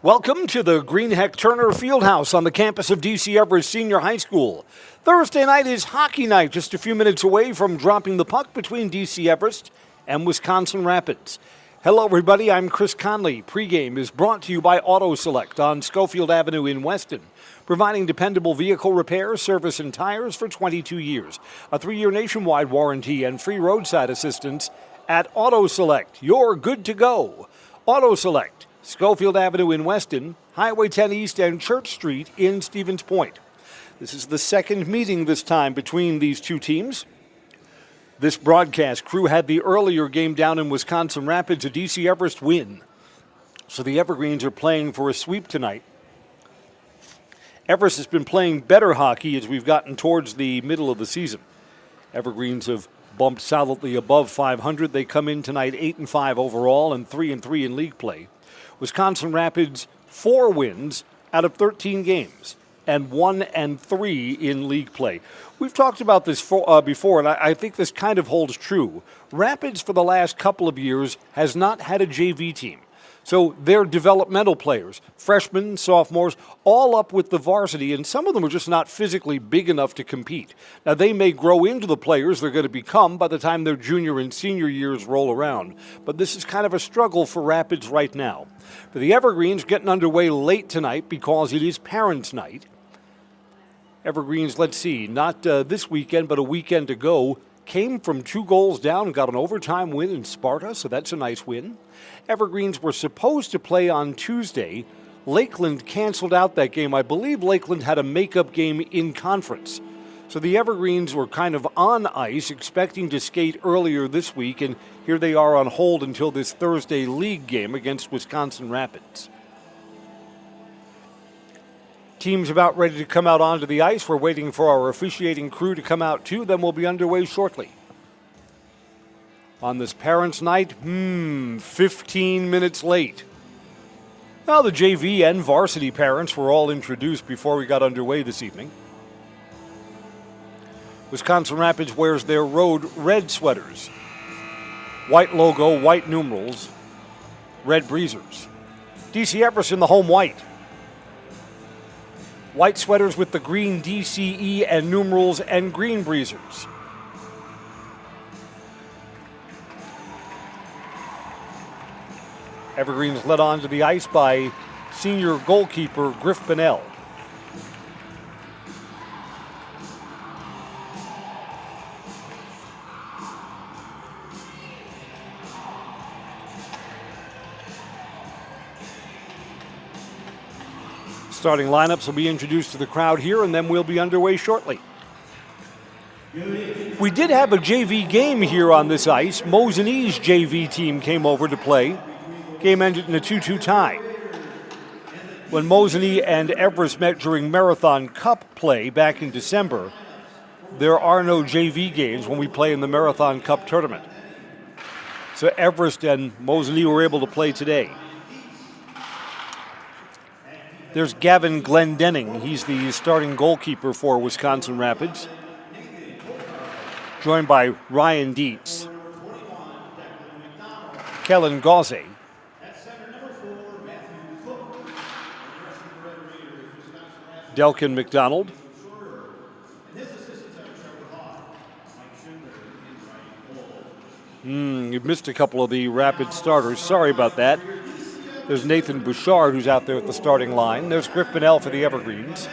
Welcome to the Greenheck Turner Fieldhouse on the campus of DC Everest Senior High School. Thursday night is hockey night, just a few minutes away from dropping the puck between DC Everest and Wisconsin Rapids. Hello, everybody. I'm Chris Conley. Pregame is brought to you by Auto Select on Schofield Avenue in Weston, providing dependable vehicle repair, service, and tires for 22 years. A 3-year nationwide warranty and free roadside assistance at Auto Select. You're good to go. Auto Select, Schofield Avenue in Weston, Highway 10 East and Church Street in Stevens Point. This is the second meeting this time between these two teams. This broadcast crew had the earlier game down in Wisconsin Rapids, a DC Everest win. So the Evergreens are playing for a sweep tonight. Everest has been playing better hockey as we've gotten towards the middle of the season. Evergreens have bumped solidly above 500. They come in tonight 8-5 overall and 3-3 in league play. Wisconsin Rapids 4 wins out of 13 games and 1-3 in league play. We've talked about this before, and I think this kind of holds true. Rapids for the last couple of years has not had a JV team. So they're developmental players, freshmen, sophomores, all up with the varsity, and some of them are just not physically big enough to compete. Now, they may grow into the players they're going to become by the time their junior and senior years roll around. But this is kind of a struggle for Rapids right now. For the Evergreens, getting underway late tonight because it is Parents' Night. Evergreens, let's see, not this weekend, but a weekend ago, came from 2 goals down and got an overtime win in Sparta, so that's a nice win. Evergreens were supposed to play on Tuesday. Lakeland canceled out that game. I believe Lakeland had a makeup game in conference. So the Evergreens were kind of on ice, expecting to skate earlier this week, and here they are on hold until this Thursday league game against Wisconsin Rapids. Team's about ready to come out onto the ice. We're waiting for our officiating crew to come out too. Then we'll be underway shortly. On this Parents' Night, 15 minutes late. Now the JV and varsity parents were all introduced before we got underway this evening. Wisconsin Rapids wears their road red sweaters. White logo, white numerals, red breezers. DC Everest in the home white. White sweaters with the green DCE and numerals and green breezers. Evergreens led onto the ice by senior goalkeeper Griff Bonnell. Starting lineups will be introduced to the crowd here, and then we'll be underway shortly. We did have a JV game here on this ice. Mosinese JV team came over to play. Game ended in a 2-2 tie. When Mosinee and Everest met during Marathon Cup play back in December, there are no JV games when we play in the Marathon Cup tournament. So Everest and Mosinee were able to play today. There's Gavin Glendenning. He's the starting goalkeeper for Wisconsin Rapids, joined by Ryan Dietz, Kellen Gauze, Delkin McDonald, you've missed a couple of the Rapids starters. Sorry about that. There's Nathan Bouchard, who's out there at the starting line. There's Griff Bonnell for the Evergreens.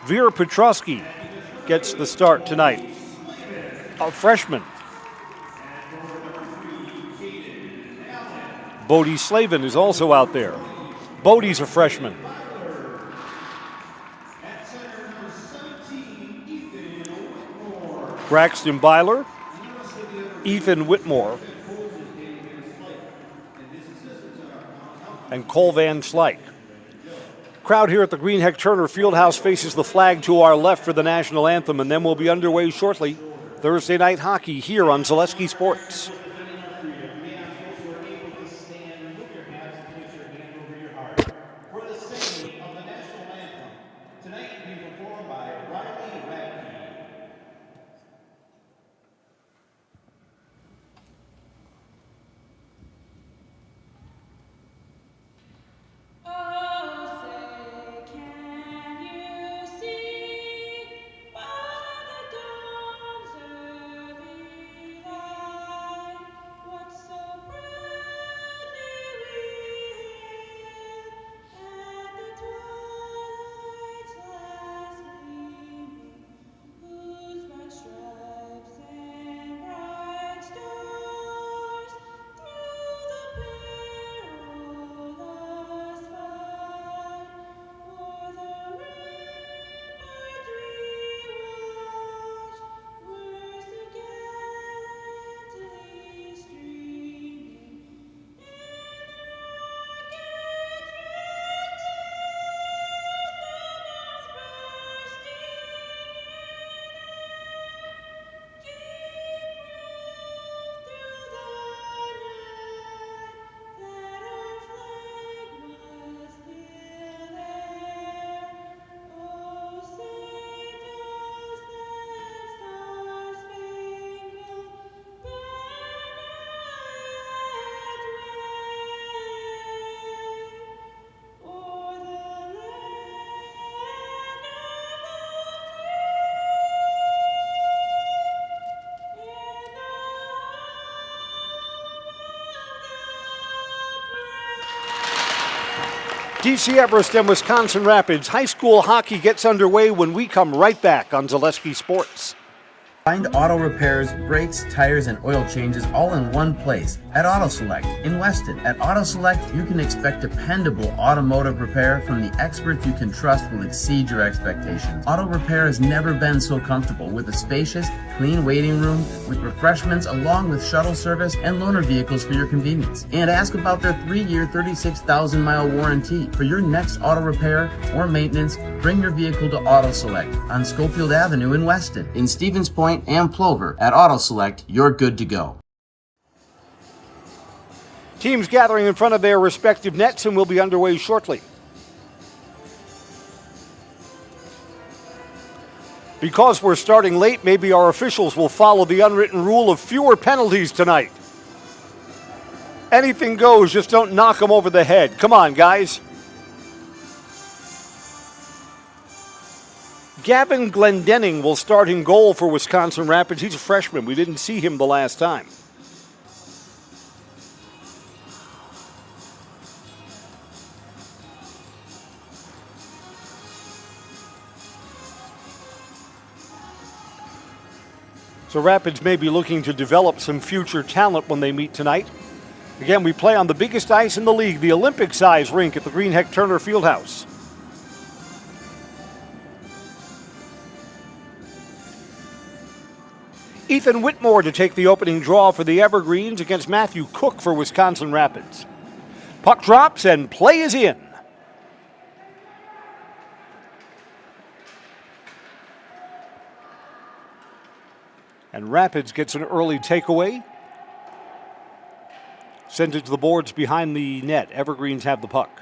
Veer Petrosky gets the start tonight. A freshman. Bodie Slavin is also out there. Bodie's a freshman. Braxton Byler, Ethan Whitmore, and Cole Van Slyke. Crowd here at the Greenheck Turner Fieldhouse faces the flag to our left for the national anthem, and then we'll be underway shortly. Thursday night hockey here on Zaleski Sports. DC Everest and Wisconsin Rapids. High school hockey gets underway when we come right back on Zaleski Sports. Find auto repairs, brakes, tires, and oil changes all in one place at Auto Select in Weston. At Auto Select, you can expect dependable automotive repair from the experts you can trust will exceed your expectations. Auto repair has never been so comfortable with a spacious, clean waiting room with refreshments along with shuttle service and loaner vehicles for your convenience. And ask about their 3-year, 36,000-mile warranty. For your next auto repair or maintenance, bring your vehicle to Auto Select on Schofield Avenue in Weston. In Stevens Point and Plover, at Auto Select, you're good to go. Teams gathering in front of their respective nets and will be underway shortly. Because we're starting late, maybe our officials will follow the unwritten rule of fewer penalties tonight. Anything goes, just don't knock them over the head. Come on, guys. Gavin Glendenning will start in goal for Wisconsin Rapids. He's a freshman. We didn't see him the last time. So Rapids may be looking to develop some future talent when they meet tonight. Again, we play on the biggest ice in the league, the Olympic-size rink at the Greenheck Turner Fieldhouse. Ethan Whitmore to take the opening draw for the Evergreens against Matthew Cook for Wisconsin Rapids. Puck drops and play is in. And Rapids gets an early takeaway. Sends it to the boards behind the net. Evergreens have the puck.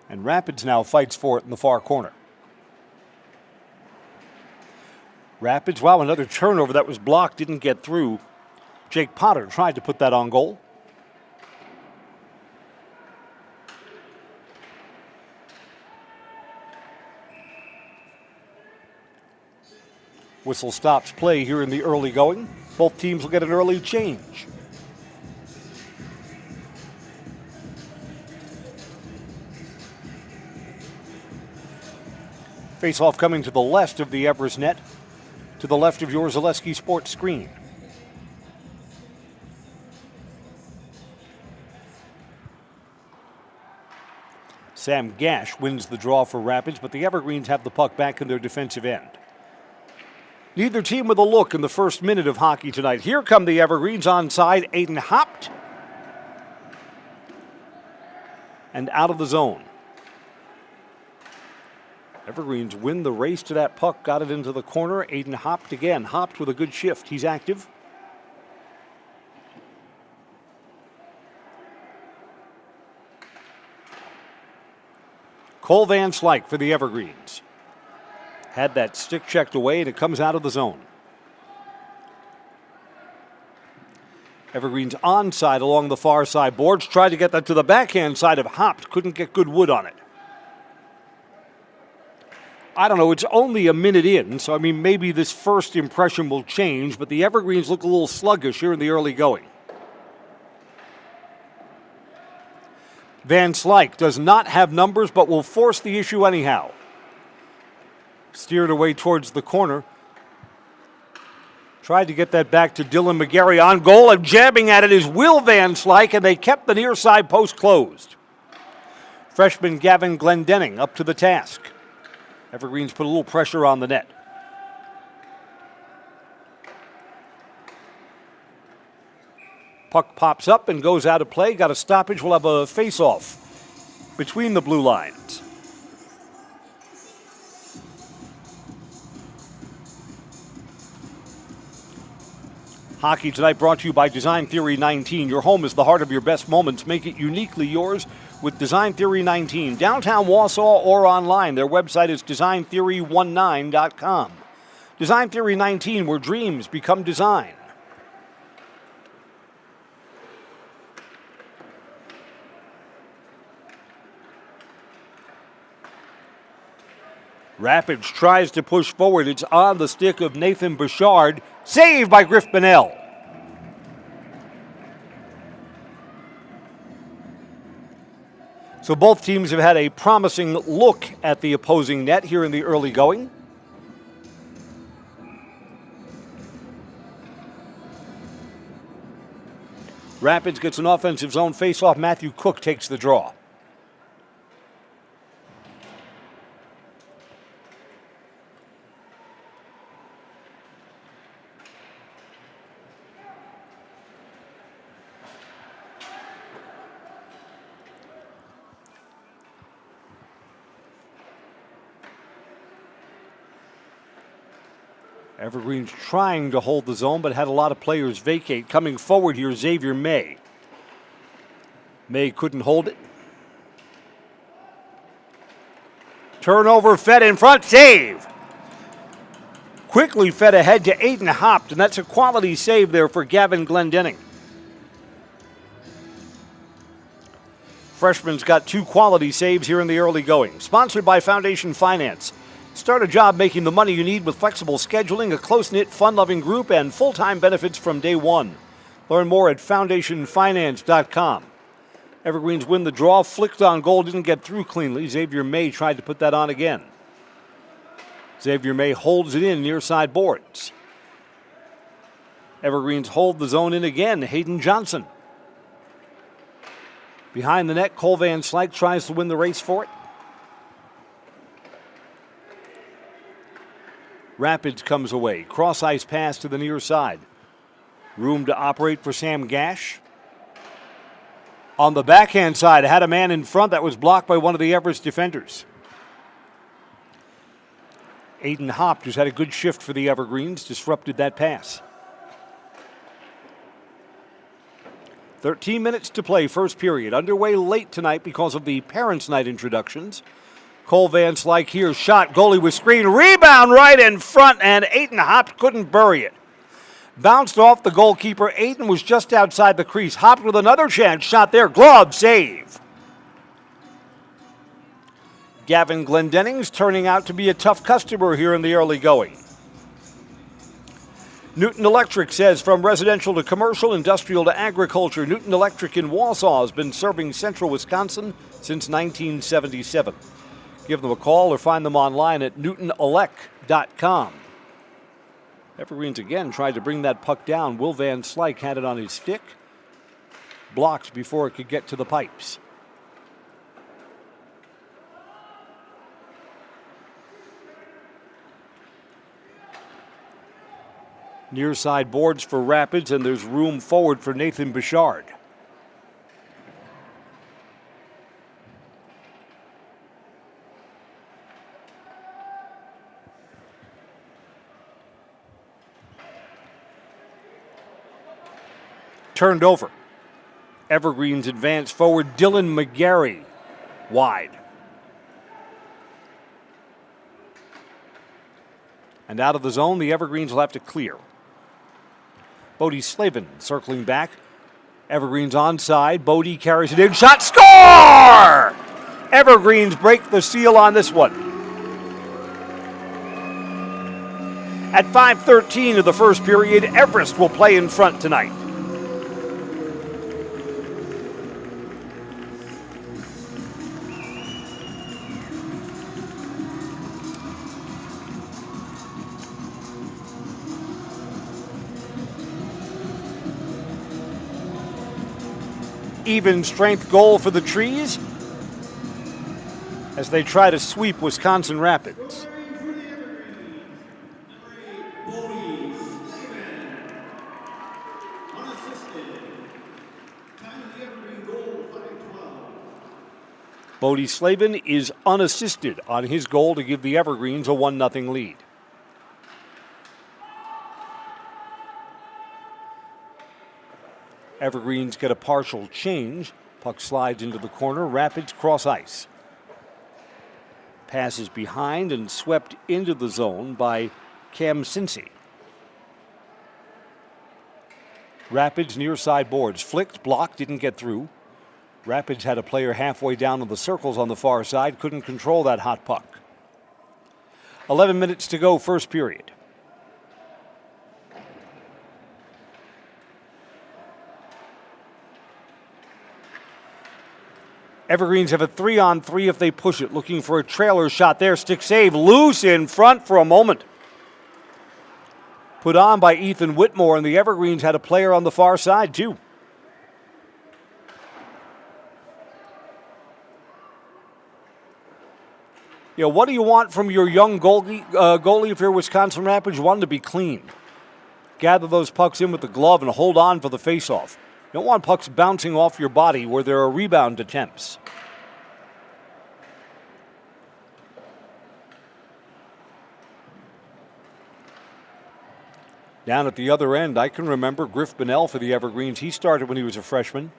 And Rapids now fights for it in the far corner. Rapids, wow, another turnover that was blocked, didn't get through. Jake Potter tried to put that on goal. Whistle stops play here in the early going. Both teams will get an early change. Face-off coming to the left of the Everest net, to the left of your Zaleski Sports screen. Sam Gash wins the draw for Rapids, but the Evergreens have the puck back in their defensive end. Neither team with a look in the first minute of hockey tonight. Here come the Evergreens onside. Aiden hopped and out of the zone. Evergreens win the race to that puck, got it into the corner. Aiden hopped again, hopped with a good shift. He's active. Cole Van Slyke for the Evergreens. Had that stick checked away and it comes out of the zone. Evergreens onside along the far side boards. Tried to get that to the backhand side of hopped. Couldn't get good wood on it. I don't know, it's only a minute in, so I mean, maybe this first impression will change, but the Evergreens look a little sluggish here in the early going. Van Slyke does not have numbers, but will force the issue anyhow. Steered away towards the corner. Tried to get that back to Dylan McGarry on goal, and jabbing at it is Will Van Slyke, and they kept the near side post closed. Freshman Gavin Glendenning up to the task. Evergreens put a little pressure on the net. Puck pops up and goes out of play. Got a stoppage. We'll have a face-off between the blue lines. Hockey tonight brought to you by Design Theory 19. Your home is the heart of your best moments. Make it uniquely yours with Design Theory 19. Downtown Wausau or online. Their website is designtheory19.com. Design Theory 19, where dreams become design. Rapids tries to push forward. It's on the stick of Nathan Bouchard. Saved by Griff Bonnell. So both teams have had a promising look at the opposing net here in the early going. Rapids gets an offensive zone faceoff. Matthew Cook takes the draw. Evergreen's trying to hold the zone, but had a lot of players vacate. Coming forward here, Xavier May. May couldn't hold it. Turnover, fed in front, save. Quickly fed ahead to Aiden Hopt, and that's a quality save there for Gavin Glendenning. Freshman's got 2 quality saves here in the early going. Sponsored by Foundation Finance. Start a job making the money you need with flexible scheduling, a close-knit, fun-loving group, and full-time benefits from day one. Learn more at foundationfinance.com. Evergreens win the draw, flicked on goal, didn't get through cleanly. Xavier May tried to put that on again. Xavier May holds it in near side boards. Evergreens hold the zone in again. Hayden Johnson. Behind the net, Cole Van Slyke tries to win the race for it. Rapids comes away. Cross ice pass to the near side. Room to operate for Sam Gash. On the backhand side, had a man in front that was blocked by one of the Everest defenders. Aiden Hopt, who's had a good shift for the Evergreens, disrupted that pass. 13 minutes to play, first period. Underway late tonight because of the Parents' Night introductions. Cole Van Slyke here, shot, goalie with screen, rebound right in front, and Aiden Hopt couldn't bury it. Bounced off the goalkeeper. Aiden was just outside the crease. Hopt with another chance, shot there, glove, save. Gavin Glendenning's turning out to be a tough customer here in the early going. Newton Electric says from residential to commercial, industrial to agriculture, Newton Electric in Wausau has been serving central Wisconsin since 1977. Give them a call or find them online at newtonelec.com. Evergreens again tried to bring that puck down. Will Van Slyke had it on his stick. Blocked before it could get to the pipes. Near side boards for Rapids, and there's room forward for Nathan Bouchard. Turned over. Evergreens advance forward. Dylan McGarry wide. And out of the zone, the Evergreens will have to clear. Bodie Slavin circling back. Evergreens onside. Bodie carries it in. Shot, score! Evergreens break the seal on this one. At 5:13 of the first period, Everest will play in front tonight. Even strength goal for the Trees as they try to sweep Wisconsin Rapids. Bodie Slavin is unassisted on his goal to give the Evergreens a 1-0 lead. Evergreens get a partial change. Puck slides into the corner. Rapids cross ice. Passes behind and swept into the zone by Cam Cincy. Rapids near side boards. Flicked, blocked, didn't get through. Rapids had a player halfway down in the circles on the far side. Couldn't control that hot puck. 11 minutes to go, first period. Evergreens have a 3-on-3 if they push it. Looking for a trailer shot there. Stick save. Loose in front for a moment. Put on by Ethan Whitmore, and the Evergreens had a player on the far side, too. What do you want from your young goalie if you're Wisconsin Rapids? You want him to be clean. Gather those pucks in with the glove and hold on for the faceoff. You don't want pucks bouncing off your body where there are rebound attempts. Down at the other end, I can remember Griff Bonnell for the Evergreens. He started when he was a freshman.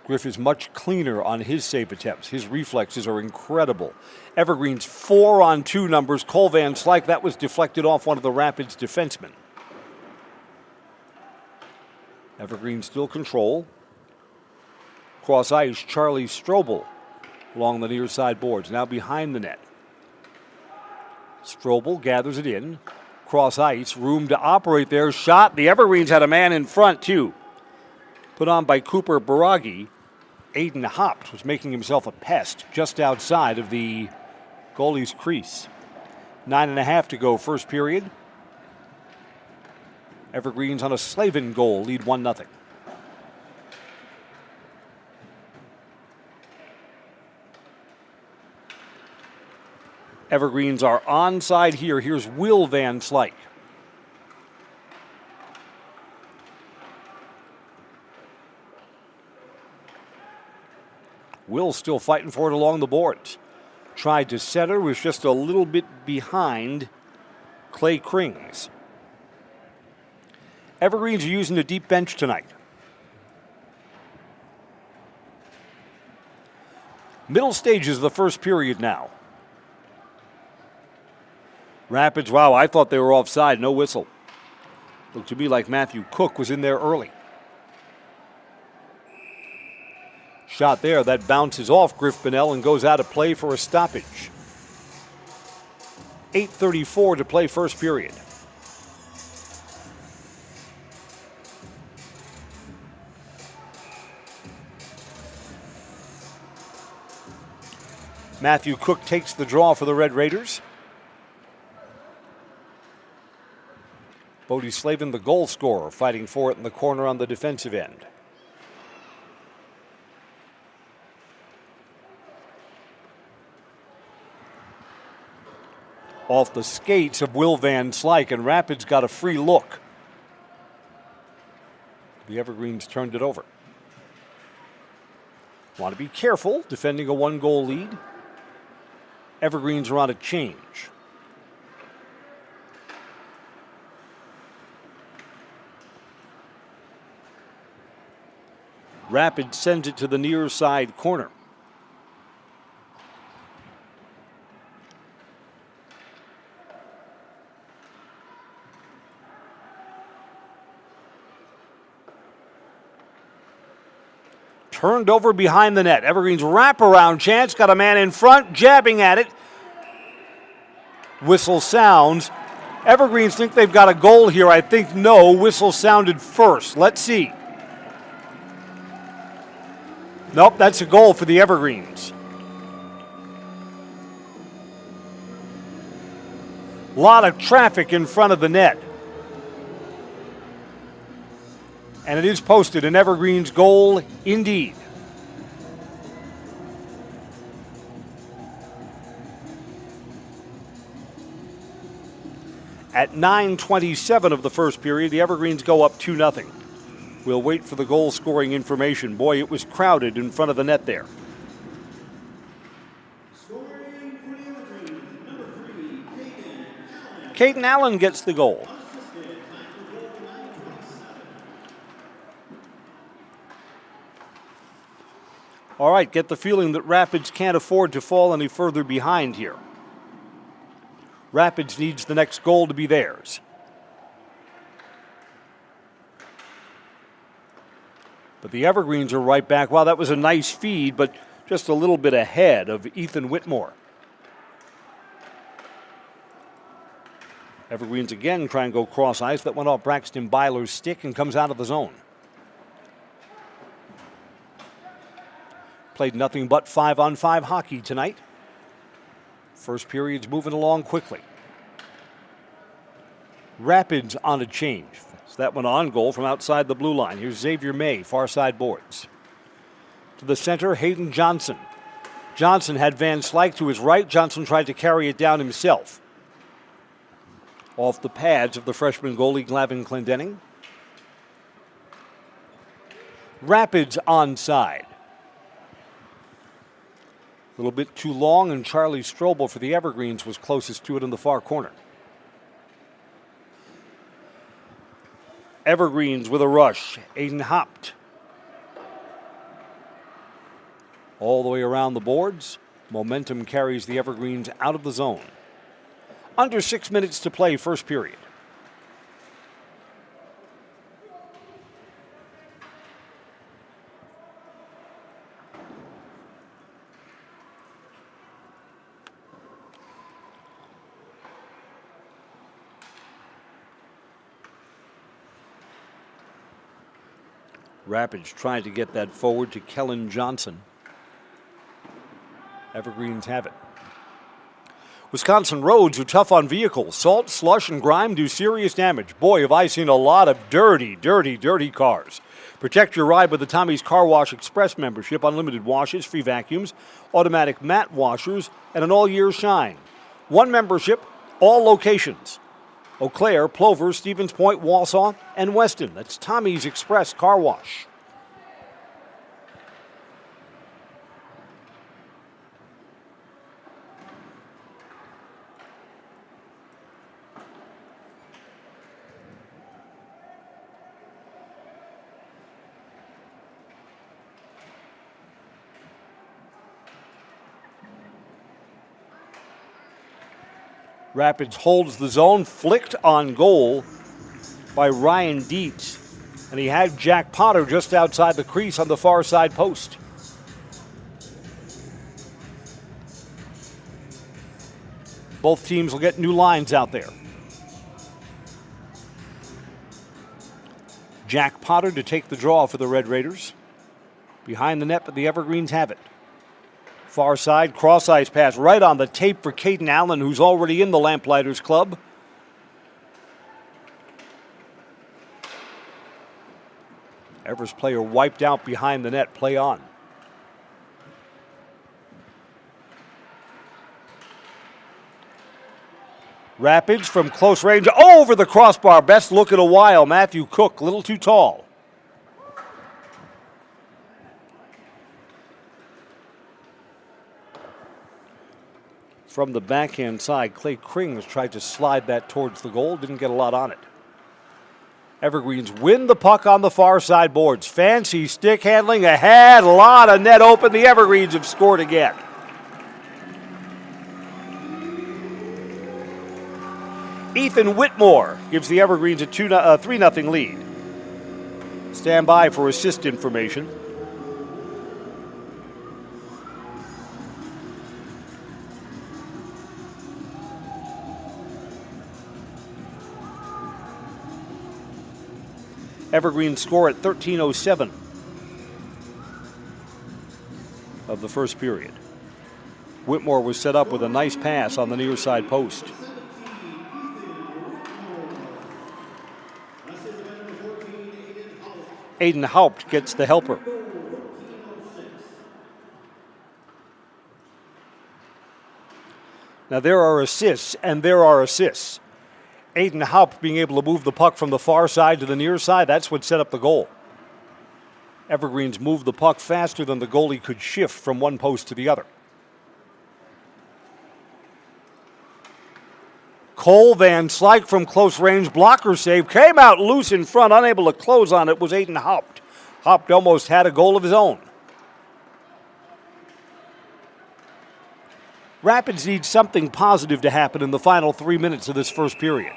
Griff is much cleaner on his save attempts. His reflexes are incredible. Evergreen's 4-on-2 numbers. Cole Van Slyke, that was deflected off one of the Rapids defensemen. Evergreen still control. Cross ice, Charlie Strobel along the near side boards. Now behind the net. Strobel gathers it in. Cross ice, room to operate there. Shot. The Evergreens had a man in front, too. Put on by Cooper Baragi. Aiden Hopt was making himself a pest just outside of the goalie's crease. 9.5 to go, first period. Evergreens on a Slavin goal, lead 1-0. Evergreens are onside here. Here's Will Van Slyke. Will still fighting for it along the boards. Tried to center, was just a little bit behind Clay Krings. Evergreens are using a deep bench tonight. Middle stages of the first period now. Rapids, wow, I thought they were offside, no whistle. Looked to me like Matthew Cook was in there early. Shot there, that bounces off Griff Bonnell and goes out of play for a stoppage. 8:34 to play first period. Matthew Cook takes the draw for the Red Raiders. Bodie Slavin, the goal scorer, fighting for it in the corner on the defensive end. Off the skates of Will Van Slyke, and Rapids got a free look. The Evergreens turned it over. Want to be careful defending a 1-goal lead. Evergreens are on a change. Rapids sends it to the near side corner. Turned over behind the net. Evergreen's wraparound chance. Got a man in front, jabbing at it. Whistle sounds. Evergreens think they've got a goal here. I think no. Whistle sounded first. Let's see. Nope, that's a goal for the Evergreens. A lot of traffic in front of the net. And it is posted an Evergreens goal indeed. At 9:27 of the first period, the Evergreens go up 2-0. We'll wait for the goal scoring information. Boy, it was crowded in front of the net there. Caden Allen gets the goal. All right, get the feeling that Rapids can't afford to fall any further behind here. Rapids needs the next goal to be theirs. But the Evergreens are right back. Wow, that was a nice feed, but just a little bit ahead of Ethan Whitmore. Evergreens again try and go cross ice. That went off Braxton Byler's stick and comes out of the zone. played nothing but 5-on-5 hockey tonight. First period's moving along quickly. Rapids on a change. So that one on goal from outside the blue line. Here's Xavier May, far side boards. To the center, Hayden Johnson. Johnson had Van Slyke to his right. Johnson tried to carry it down himself. Off the pads of the freshman goalie, Glavin Clendenning. Rapids onside. A little bit too long, and Charlie Strobel for the Evergreens was closest to it in the far corner. Evergreens with a rush. Aiden Haupt. All the way around the boards. Momentum carries the Evergreens out of the zone. Under 6 minutes to play, first period. Rapids trying to get that forward to Kellen Johnson. Evergreens have it. Wisconsin roads are tough on vehicles. Salt, slush, and grime do serious damage. Boy, have I seen a lot of dirty, dirty, dirty cars. Protect your ride with the Tommy's Car Wash Express membership. Unlimited washes, free vacuums, automatic mat washers, and an all-year shine. One membership, all locations. Eau Claire, Plover, Stevens Point, Walsall, and Weston. That's Tommy's Express Car Wash. Rapids holds the zone, flicked on goal by Ryan Dietz. And he had Jack Potter just outside the crease on the far side post. Both teams will get new lines out there. Jack Potter to take the draw for the Red Raiders. Behind the net, but the Evergreens have it. Far side, cross ice pass right on the tape for Caden Allen, who's already in the Lamplighters Club. Everest player wiped out behind the net. Play on. Rapids from close range over the crossbar. Best look in a while. Matthew Cook, a little too tall. From the backhand side, Clay Krings tried to slide that towards the goal. Didn't get a lot on it. Evergreens win the puck on the far side boards. Fancy stick handling ahead. A lot of net open. The Evergreens have scored again. Ethan Whitmore gives the Evergreens a 3-0 lead. Stand by for assist information. Evergreens score at 13:07 of the first period. Whitmore was set up with a nice pass on the near side post. Aiden Haupt gets the helper. Now there are assists and there are assists. Aiden Haupt being able to move the puck from the far side to the near side, that's what set up the goal. Evergreens moved the puck faster than the goalie could shift from one post to the other. Cole Van Slyke from close range, blocker save, came out loose in front, unable to close on it was Aiden Haupt. Haupt almost had a goal of his own. Rapids need something positive to happen in the final 3 minutes of this first period.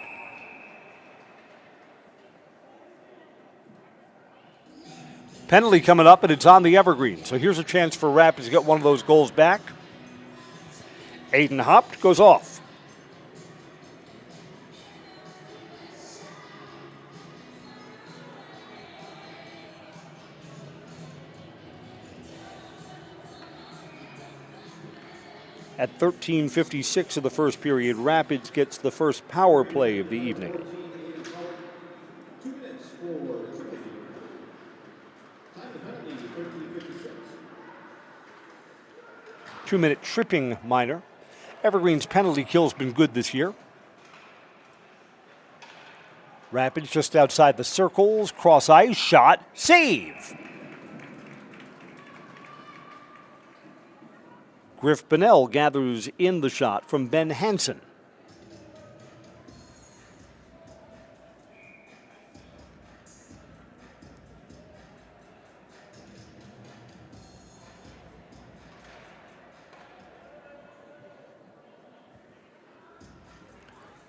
Penalty coming up, and it's on the Evergreens. So here's a chance for Rapids to get one of those goals back. Aiden Haupt goes off. At 13:56 of the first period, Rapids gets the first power play of the evening. Two-minute tripping minor. Evergreen's penalty kill's been good this year. Rapids just outside the circles, cross ice, shot, save! Griff Bonnell gathers in the shot from Ben Hansen.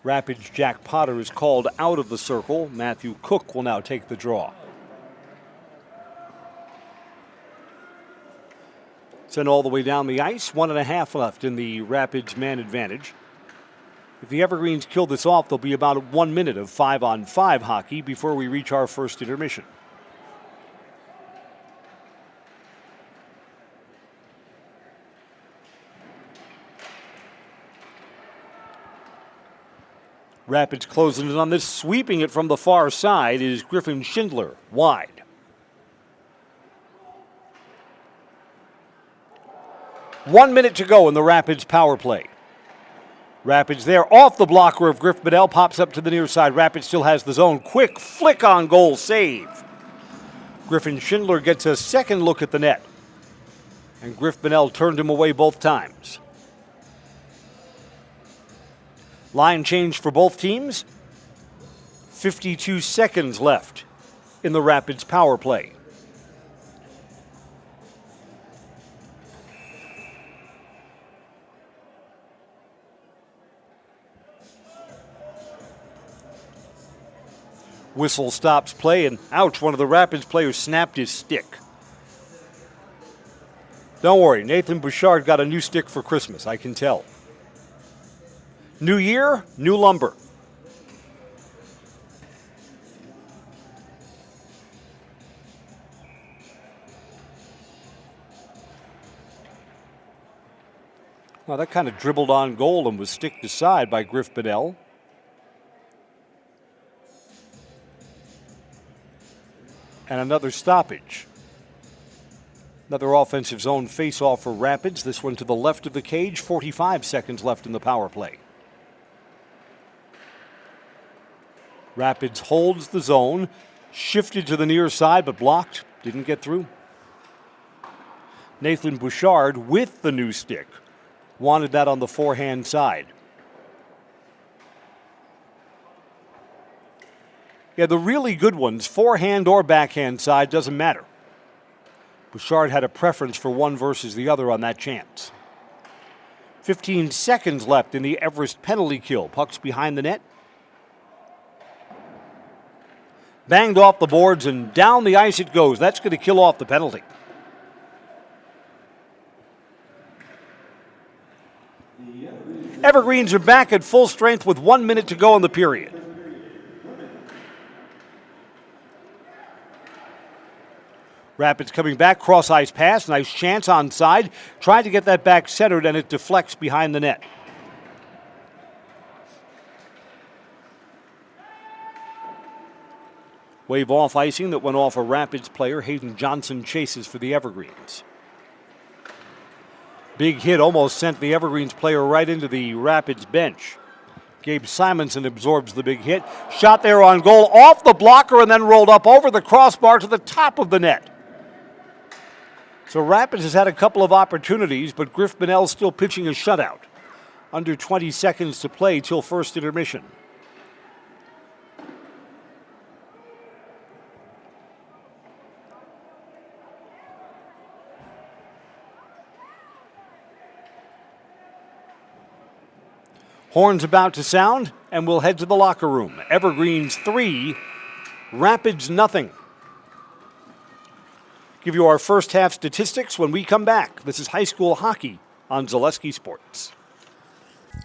Rapids' Jack Potter is called out of the circle. Matthew Cook will now take the draw. Sent all the way down the ice. 1.5 left in the Rapids man advantage. If the Evergreens kill this off, there'll be about 1 minute of 5-on-5 hockey before we reach our first intermission. Rapids closing in on this, sweeping it from the far side is Griffin Schindler, wide. One minute to go in the Rapids power play. Rapids there off the blocker of Griff Bonnell, pops up to the near side. Rapids still has the zone. Quick flick on goal, save. Griffin Schindler gets a second look at the net. And Griff Bonnell turned him away both times. Line change for both teams. 52 seconds left in the Rapids power play. Whistle stops play, and ouch, one of the Rapids players snapped his stick. Don't worry, Nathan Bouchard got a new stick for Christmas, I can tell. New year, new lumber. Well, that kind of dribbled on goal and was sticked aside by Griff Bonnell. And another stoppage. Another offensive zone face-off for Rapids. This one to the left of the cage. 45 seconds left in the power play. Rapids holds the zone. Shifted to the near side, but blocked. Didn't get through. Nathan Bouchard with the new stick. Wanted that on the forehand side. Yeah, the really good ones, forehand or backhand side, doesn't matter. Bouchard had a preference for one versus the other on that chance. 15 seconds left in the Everest penalty kill. Puck's behind the net. Banged off the boards and down the ice it goes. That's going to kill off the penalty. Evergreens are back at full strength with 1 minute to go in the period. Rapids coming back, cross ice pass, nice chance onside. Tried to get that back centered and it deflects behind the net. Wave off icing that went off a Rapids player. Hayden Johnson chases for the Evergreens. Big hit almost sent the Evergreens player right into the Rapids bench. Gabe Simonson absorbs the big hit. Shot there on goal, off the blocker and then rolled up over the crossbar to the top of the net. So Rapids has had a couple of opportunities, but Griff Bonnell still pitching a shutout. Under 20 seconds to play till first intermission. Horns about to sound, and we'll head to the locker room. Evergreens 3, Rapids nothing. Give you our first half statistics when we come back. This is high school hockey on Zaleski Sports.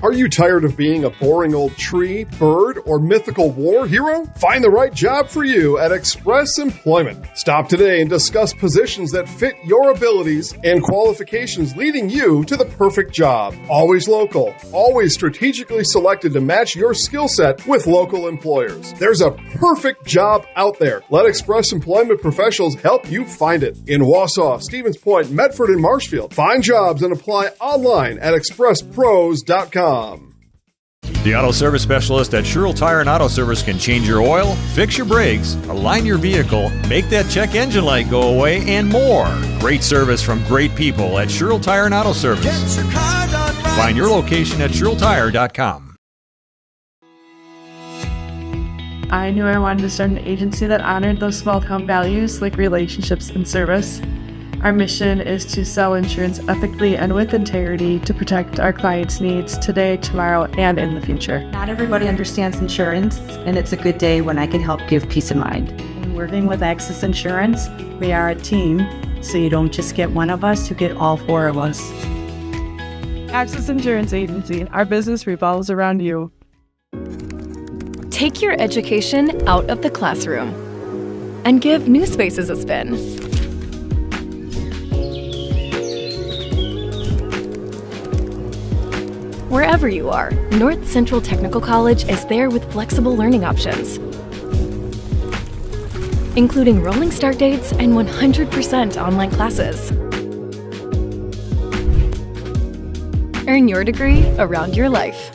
Are you tired of being a boring old tree, bird, or mythical war hero? Find the right job for you at Express Employment. Stop today and discuss positions that fit your abilities and qualifications, leading you to the perfect job. Always local, always strategically selected to match your skill set with local employers. There's a perfect job out there. Let Express Employment professionals help you find it. In Wausau, Stevens Point, Medford, and Marshfield. Find jobs and apply online at expresspros.com. The auto service specialist at Sherrill Tire and Auto Service can change your oil, fix your brakes, align your vehicle, make that check engine light go away, and more. Great service from great people at Sherrill Tire and Auto Service. Find your location at SherrillTire.com. I knew I wanted to start an agency that honored those small town values like relationships and service. Our mission is to sell insurance ethically and with integrity to protect our clients' needs today, tomorrow, and in the future. Not everybody understands insurance, and it's a good day when I can help give peace of mind. When working with Access Insurance, we are a team, so you don't just get one of us, you get all four of us. Access Insurance Agency, our business revolves around you. Take your education out of the classroom and give new spaces a spin. Wherever you are, North Central Technical College is there with flexible learning options, including rolling start dates and 100% online classes. Earn your degree around your life.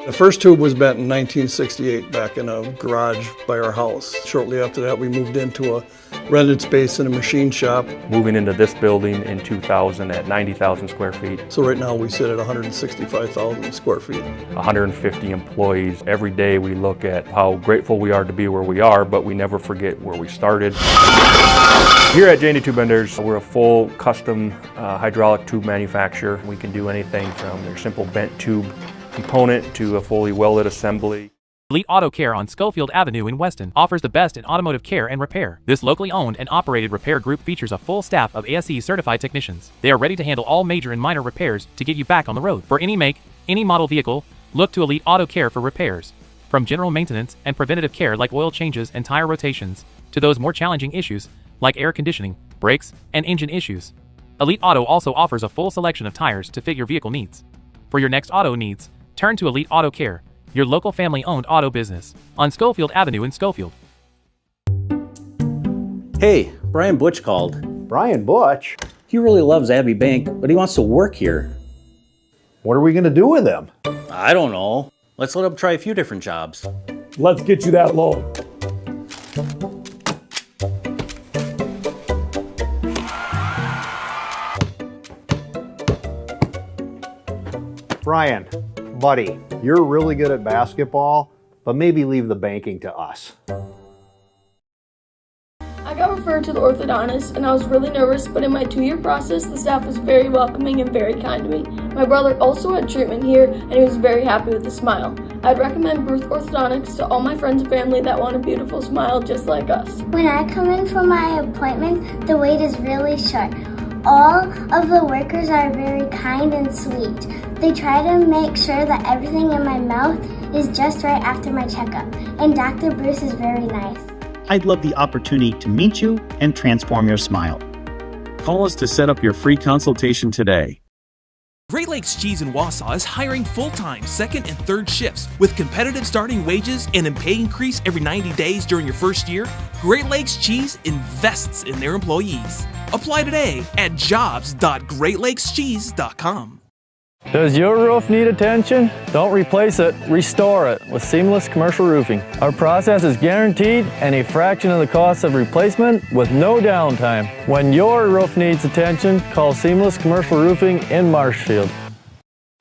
The first tube was bent in 1968 back in a garage by our house. Shortly after that, we moved into a rented space in a machine shop. Moving into this building in 2000 at 90,000 square feet. So right now we sit at 165,000 square feet. 150 employees. Every day we look at how grateful we are to be where we are, but we never forget where we started. Here at J&D Tube Benders, we're a full custom hydraulic tube manufacturer. We can do anything from your simple bent tube component to a fully welded assembly. Elite Auto Care on Schofield Avenue in Weston offers the best in automotive care and repair. This locally owned and operated repair group features a full staff of ASE certified technicians. They are ready to handle all major and minor repairs to get you back on the road. For any make, any model vehicle, look to Elite Auto Care for repairs. From general maintenance and preventative care like oil changes and tire rotations, to those more challenging issues like air conditioning, brakes, and engine issues. Elite Auto also offers a full selection of tires to fit your vehicle needs. For your next auto needs, turn to Elite Auto Care, your local family-owned auto business, on Schofield Avenue in Schofield. Hey, Brian Butch called. Brian Butch? He really loves Abbey Bank, but he wants to work here. What are we going to do with him? I don't know. Let's let him try a few different jobs. Let's get you that loan. Brian, buddy, you're really good at basketball, but maybe leave the banking to us. I got referred to the orthodontist and I was really nervous, but in my 2-year process, the staff was very welcoming and very kind to me. My brother also had treatment here and he was very happy with the smile. I'd recommend Bruce Orthodontics to all my friends and family that want a beautiful smile just like us. When I come in for my appointment, the wait is really short. All of the workers are very kind and sweet. They try to make sure that everything in my mouth is just right after my checkup, and Dr. Bruce is very nice. I'd love the opportunity to meet you and transform your smile. Call us to set up your free consultation today. Great Lakes Cheese in Wausau is hiring full-time second and third shifts with competitive starting wages and a pay increase every 90 days during your first year. Great Lakes Cheese invests in their employees. Apply today at jobs.greatlakescheese.com. Does your roof need attention? Don't replace it, restore it with Seamless Commercial Roofing. Our process is guaranteed and a fraction of the cost of replacement with no downtime. When your roof needs attention, call Seamless Commercial Roofing in Marshfield.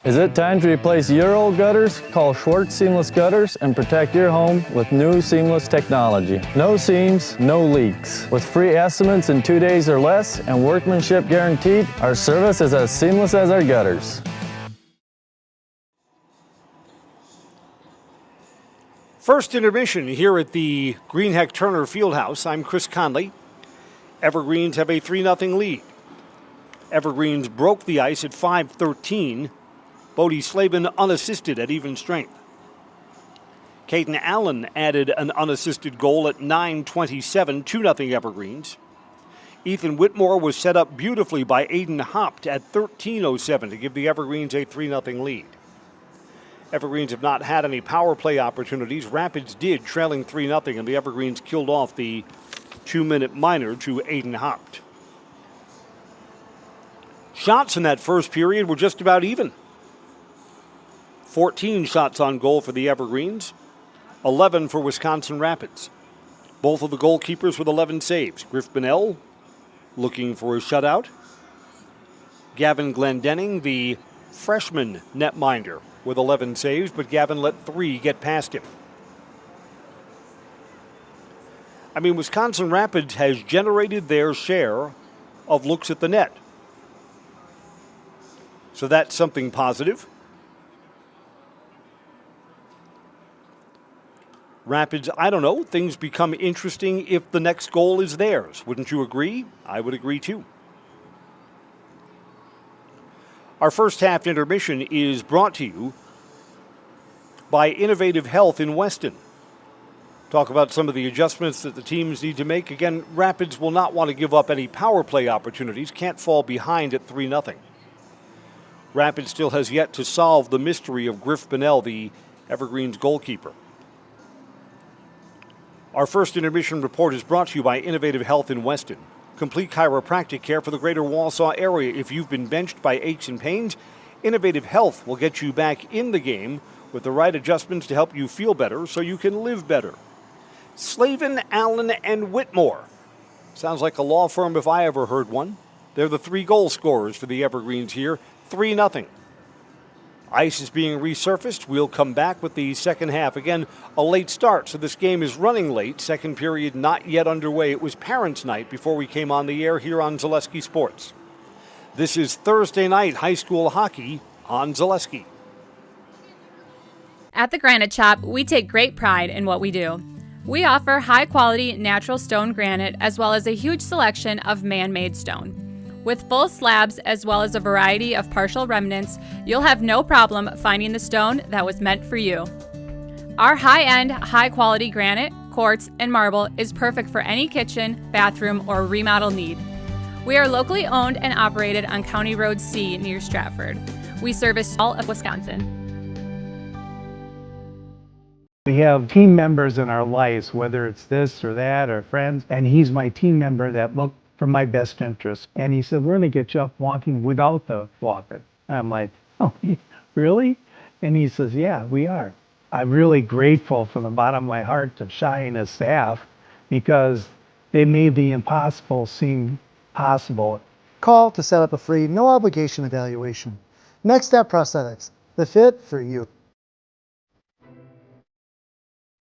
Is it time to replace your old gutters? Call Schwartz Seamless Gutters and protect your home with new seamless technology. No seams, no leaks. With free estimates in 2 days or less and workmanship guaranteed, our service is as seamless as our gutters. First intermission here at the Greenheck Turner Fieldhouse. I'm Chris Conley. Evergreens have a 3-0 lead. Evergreens broke the ice at 5:13. Bodie Slavin unassisted at even strength. Caden Allen added an unassisted goal at 9:27, 2-0 Evergreens. Ethan Whitmore was set up beautifully by Aiden Hopt at 13:07 to give the Evergreens a 3-0 lead. Evergreens have not had any power play opportunities. Rapids did, trailing 3-0, and the Evergreens killed off the 2-minute minor to Aiden Hopt. Shots in that first period were just about even. 14 shots on goal for the Evergreens, 11 for Wisconsin Rapids. Both of the goalkeepers with 11 saves. Griff Bonnell looking for a shutout. Gavin Glendenning, the freshman netminder, with 11 saves, but Gavin let 3 get past him. I mean, Wisconsin Rapids has generated their share of looks at the net. So that's something positive. Rapids, I don't know, things become interesting if the next goal is theirs. Wouldn't you agree? I would agree too. Our first half intermission is brought to you by Innovative Health in Weston. Talk about some of the adjustments that the teams need to make. Again, Rapids will not want to give up any power play opportunities, can't fall behind at 3-0. Rapids still has yet to solve the mystery of Griff Bonnell, the Evergreens goalkeeper. Our first intermission report is brought to you by Innovative Health in Weston. Complete chiropractic care for the greater Wausau area. If you've been benched by aches and pains, Innovative Health will get you back in the game with the right adjustments to help you feel better so you can live better. Slavin, Allen, and Whitmore. Sounds like a law firm if I ever heard one. They're the 3 goal scorers for the Evergreens here, 3-0. Ice is being resurfaced. We'll come back with the second half. Again, a late start, so this game is running late. Second period not yet underway. It was Parents' Night before we came on the air here on Zaleski Sports. This is Thursday night high school hockey on Zaleski. At the Granite Shop, we take great pride in what we do. We offer high-quality natural stone granite as well as a huge selection of man-made stone. With full slabs as well as a variety of partial remnants, you'll have no problem finding the stone that was meant for you. Our high-end, high-quality granite, quartz, and marble is perfect for any kitchen, bathroom, or remodel need. We are locally owned and operated on County Road C near Stratford. We service all of Wisconsin. We have team members in our lives, whether it's this or that or friends, and he's my team member that look for my best interest. And he said, we're going to get you up walking without the walker. I'm like, oh, really? And he says, yeah, we are. I'm really grateful from the bottom of my heart to Shai and his staff because they made the impossible seem possible. Call to set up a free, no obligation evaluation. Next Step Prosthetics, the fit for you.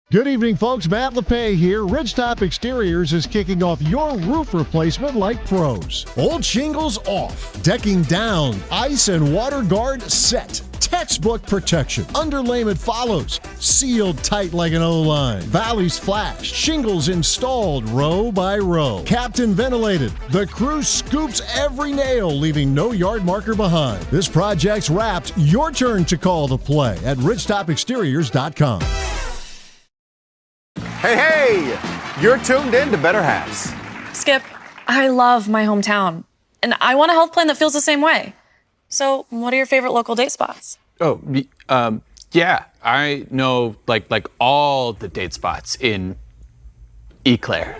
Good evening, folks. Matt LePay here. Ridgetop Exteriors is kicking off your roof replacement like pros. Old shingles off, decking down, ice and water guard set. Textbook protection. Underlayment follows. Sealed tight like an O-line. Valleys flashed. Shingles installed row by row. Captain ventilated. The crew scoops every nail, leaving no yard marker behind. This project's wrapped. Your turn to call the play at ridgetopexteriors.com. Hey, you're tuned in to Better Halves. Skip, I love my hometown, and I want a health plan that feels the same way. So, what are your favorite local date spots? Oh, yeah, I know like all the date spots in Eau Claire.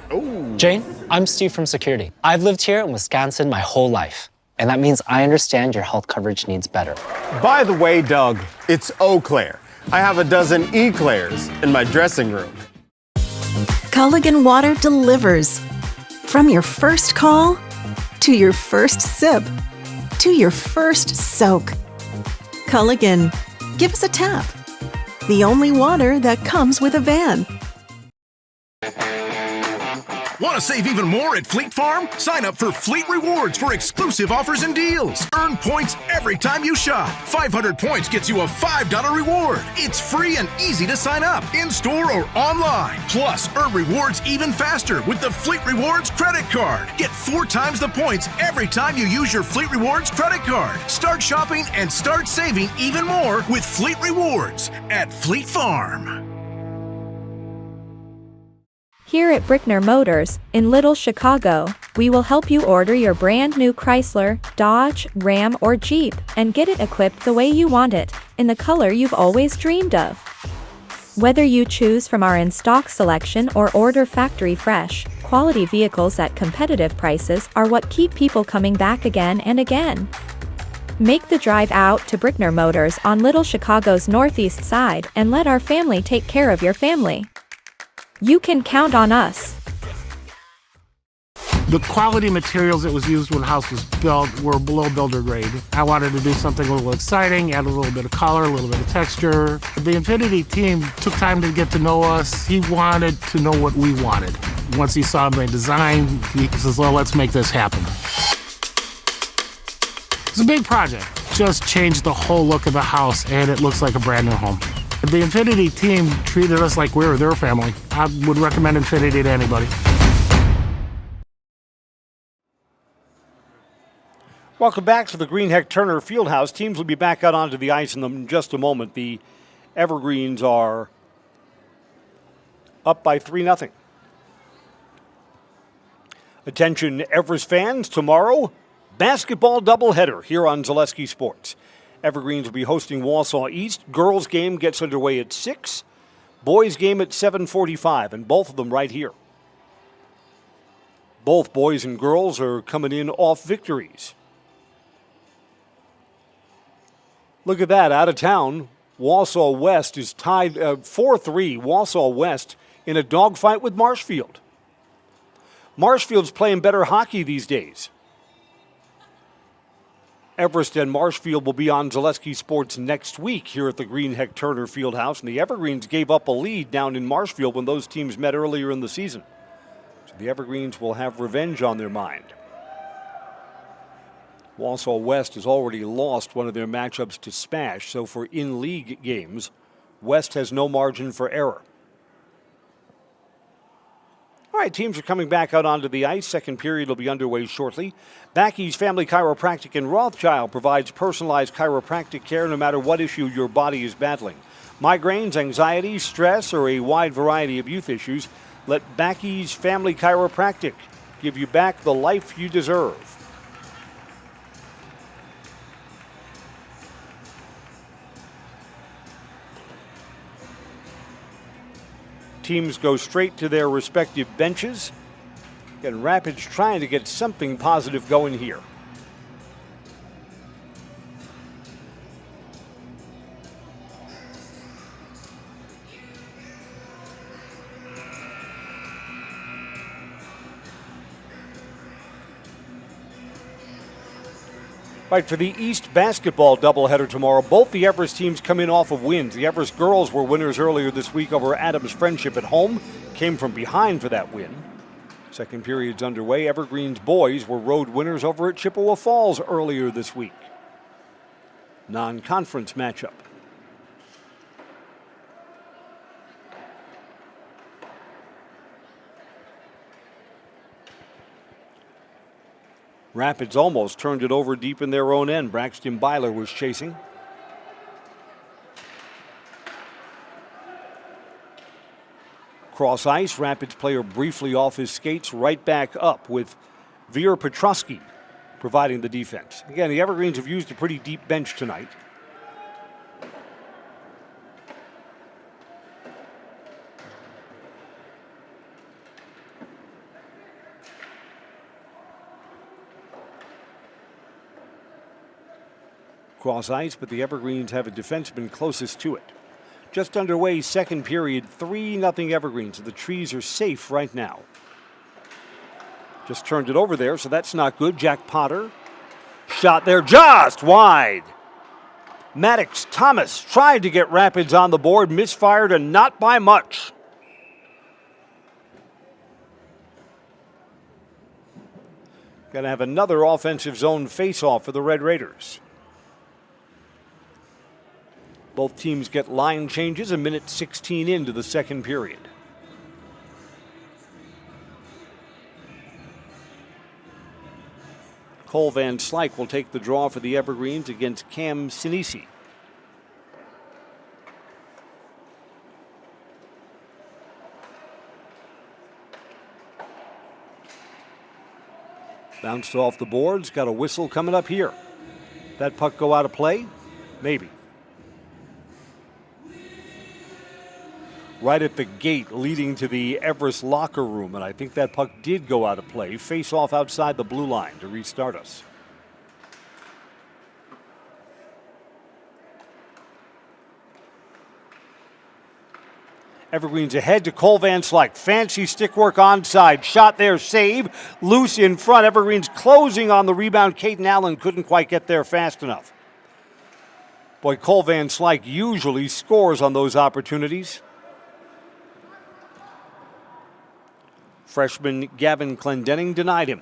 Jane, I'm Steve from Security. I've lived here in Wisconsin my whole life, and that means I understand your health coverage needs better. By the way, Doug, it's Eau Claire. I have a dozen Eclairs in my dressing room. Culligan Water delivers. From your first call, to your first sip, to your first soak. Culligan, give us a tap. The only water that comes with a van. Want to save even more at Fleet Farm? Sign up for Fleet Rewards for exclusive offers and deals. Earn points every time you shop. 500 points gets you a $5 reward. It's free and easy to sign up, in-store or online. Plus, earn rewards even faster with the Fleet Rewards credit card. Get 4 times the points every time you use your Fleet Rewards credit card. Start shopping and start saving even more with Fleet Rewards at Fleet Farm. Here at Brickner Motors, in Little Chicago, we will help you order your brand new Chrysler, Dodge, Ram, or Jeep and get it equipped the way you want it, in the color you've always dreamed of. Whether you choose from our in-stock selection or order factory fresh, quality vehicles at competitive prices are what keep people coming back again and again. Make the drive out to Brickner Motors on Little Chicago's northeast side and let our family take care of your family. You can count on us. The quality materials that was used when the house was built were below builder grade. I wanted to do something a little exciting, add a little bit of color, a little bit of texture. The Infinity team took time to get to know us. He wanted to know what we wanted. Once he saw my design, he says, well, let's make this happen. It's a big project. Just changed the whole look of the house, and it looks like a brand new home. The Infinity team treated us like we were their family. I would recommend Infinity to anybody. Welcome back to the Greenheck Turner Fieldhouse. Teams will be back out onto the ice in just a moment. The Evergreens are up by 3-0. Attention, Everest fans, tomorrow, basketball doubleheader here on Zaleski Sports. Evergreens will be hosting Wausau East. Girls game gets underway at 6. Boys game at 7:45, and both of them right here. Both boys and girls are coming in off victories. Look at that, out of town. Wausau West is tied 4-3. Wausau West in a dogfight with Marshfield. Marshfield's playing better hockey these days. Everest and Marshfield will be on Zaleski Sports next week here at the Greenheck Turner Fieldhouse, and the Evergreens gave up a lead down in Marshfield when those teams met earlier in the season. So the Evergreens will have revenge on their mind. Wausau West has already lost one of their matchups to Spash, so for in-league games, West has no margin for error. All right, teams are coming back out onto the ice. Second period will be underway shortly. Backey's Family Chiropractic in Rothschild provides personalized chiropractic care no matter what issue your body is battling. Migraines, anxiety, stress, or a wide variety of youth issues. Let Backey's Family Chiropractic give you back the life you deserve. Teams go straight to their respective benches. And Rapids trying to get something positive going here. Right, for the East basketball doubleheader tomorrow, both the Everest teams come in off of wins. The Everest girls were winners earlier this week over Adams Friendship at home, came from behind for that win. Second period's underway. Evergreen's boys were road winners over at Chippewa Falls earlier this week. Non-conference matchup. Rapids almost turned it over deep in their own end. Braxton Byler was chasing. Cross ice, Rapids player briefly off his skates, right back up with Veer Petrosky providing the defense. Again, the Evergreens have used a pretty deep bench tonight. Cross ice, but the Evergreens have a defenseman closest to it. Just underway, second period, 3-0 Evergreens. The trees are safe right now. Just turned it over there, so that's not good. Jack Potter, shot there just wide. Maddox Thomas tried to get Rapids on the board, misfired, and not by much. Going to have another offensive zone face-off for the Red Raiders. Both teams get line changes a minute 16 into the second period. Cole Van Slyke will take the draw for the Evergreens against Cam Sinisi. Bounced off the boards, got a whistle coming up here. That puck go out of play? Maybe. Right at the gate leading to the Everest locker room, and I think that puck did go out of play. Face off outside the blue line to restart us. Evergreens ahead to Cole Van Slyke. Fancy stick work onside. Shot there, save. Loose in front. Evergreens closing on the rebound. Caden Allen couldn't quite get there fast enough. Boy, Cole Van Slyke usually scores on those opportunities. Freshman Gavin Clendenning denied him.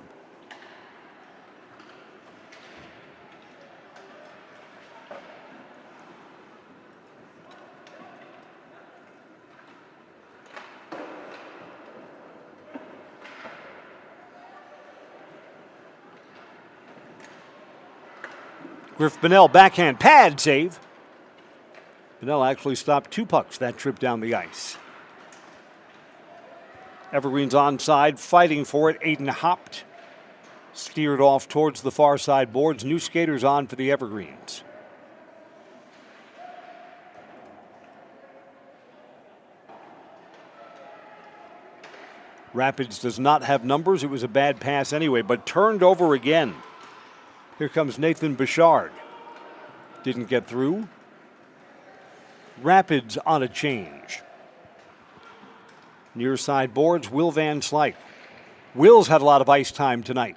Griff Bonnell backhand pad save. Bonnell actually stopped 2 pucks that trip down the ice. Evergreens onside, fighting for it. Aiden hopped, steered off towards the far side boards. New skaters on for the Evergreens. Rapids does not have numbers. It was a bad pass anyway, but turned over again. Here comes Nathan Bouchard. Didn't get through. Rapids on a change. Near side boards, Will Van Slyke. Will's had a lot of ice time tonight.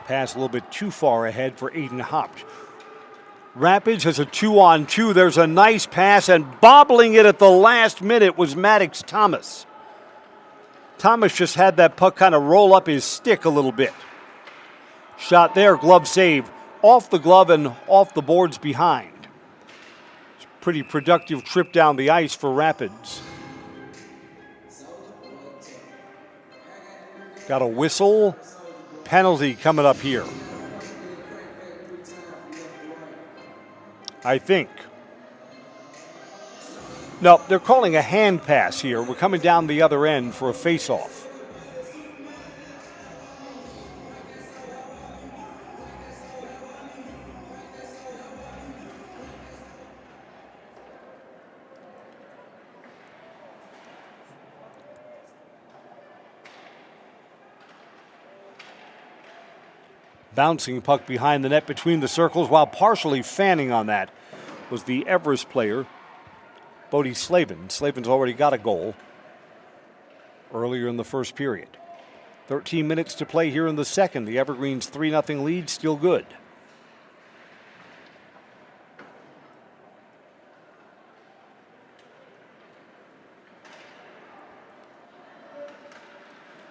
Pass a little bit too far ahead for Aiden Hopt. Rapids has a 2-on-2. There's a nice pass, and bobbling it at the last minute was Maddox Thomas. Thomas just had that puck kind of roll up his stick a little bit. Shot there, glove save. Off the glove and off the boards behind. It's a pretty productive trip down the ice for Rapids. Got a whistle. Penalty coming up here. I think. No, they're calling a hand pass here. We're coming down the other end for a face-off. Bouncing puck behind the net between the circles, while partially fanning on that was the Everest player, Bodie Slavin. Slavin's already got a goal earlier in the first period. 13 minutes to play here in the second. The Evergreens 3-0 lead, still good.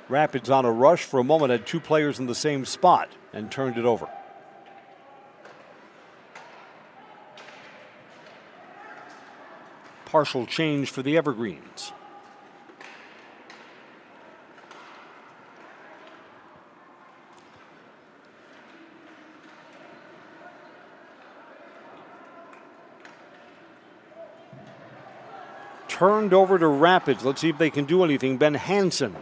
Rapids on a rush. For a moment had 2 players in the same spot and turned it over. Partial change for the Evergreens. Turned over to Rapids. Let's see if they can do anything. Ben Hansen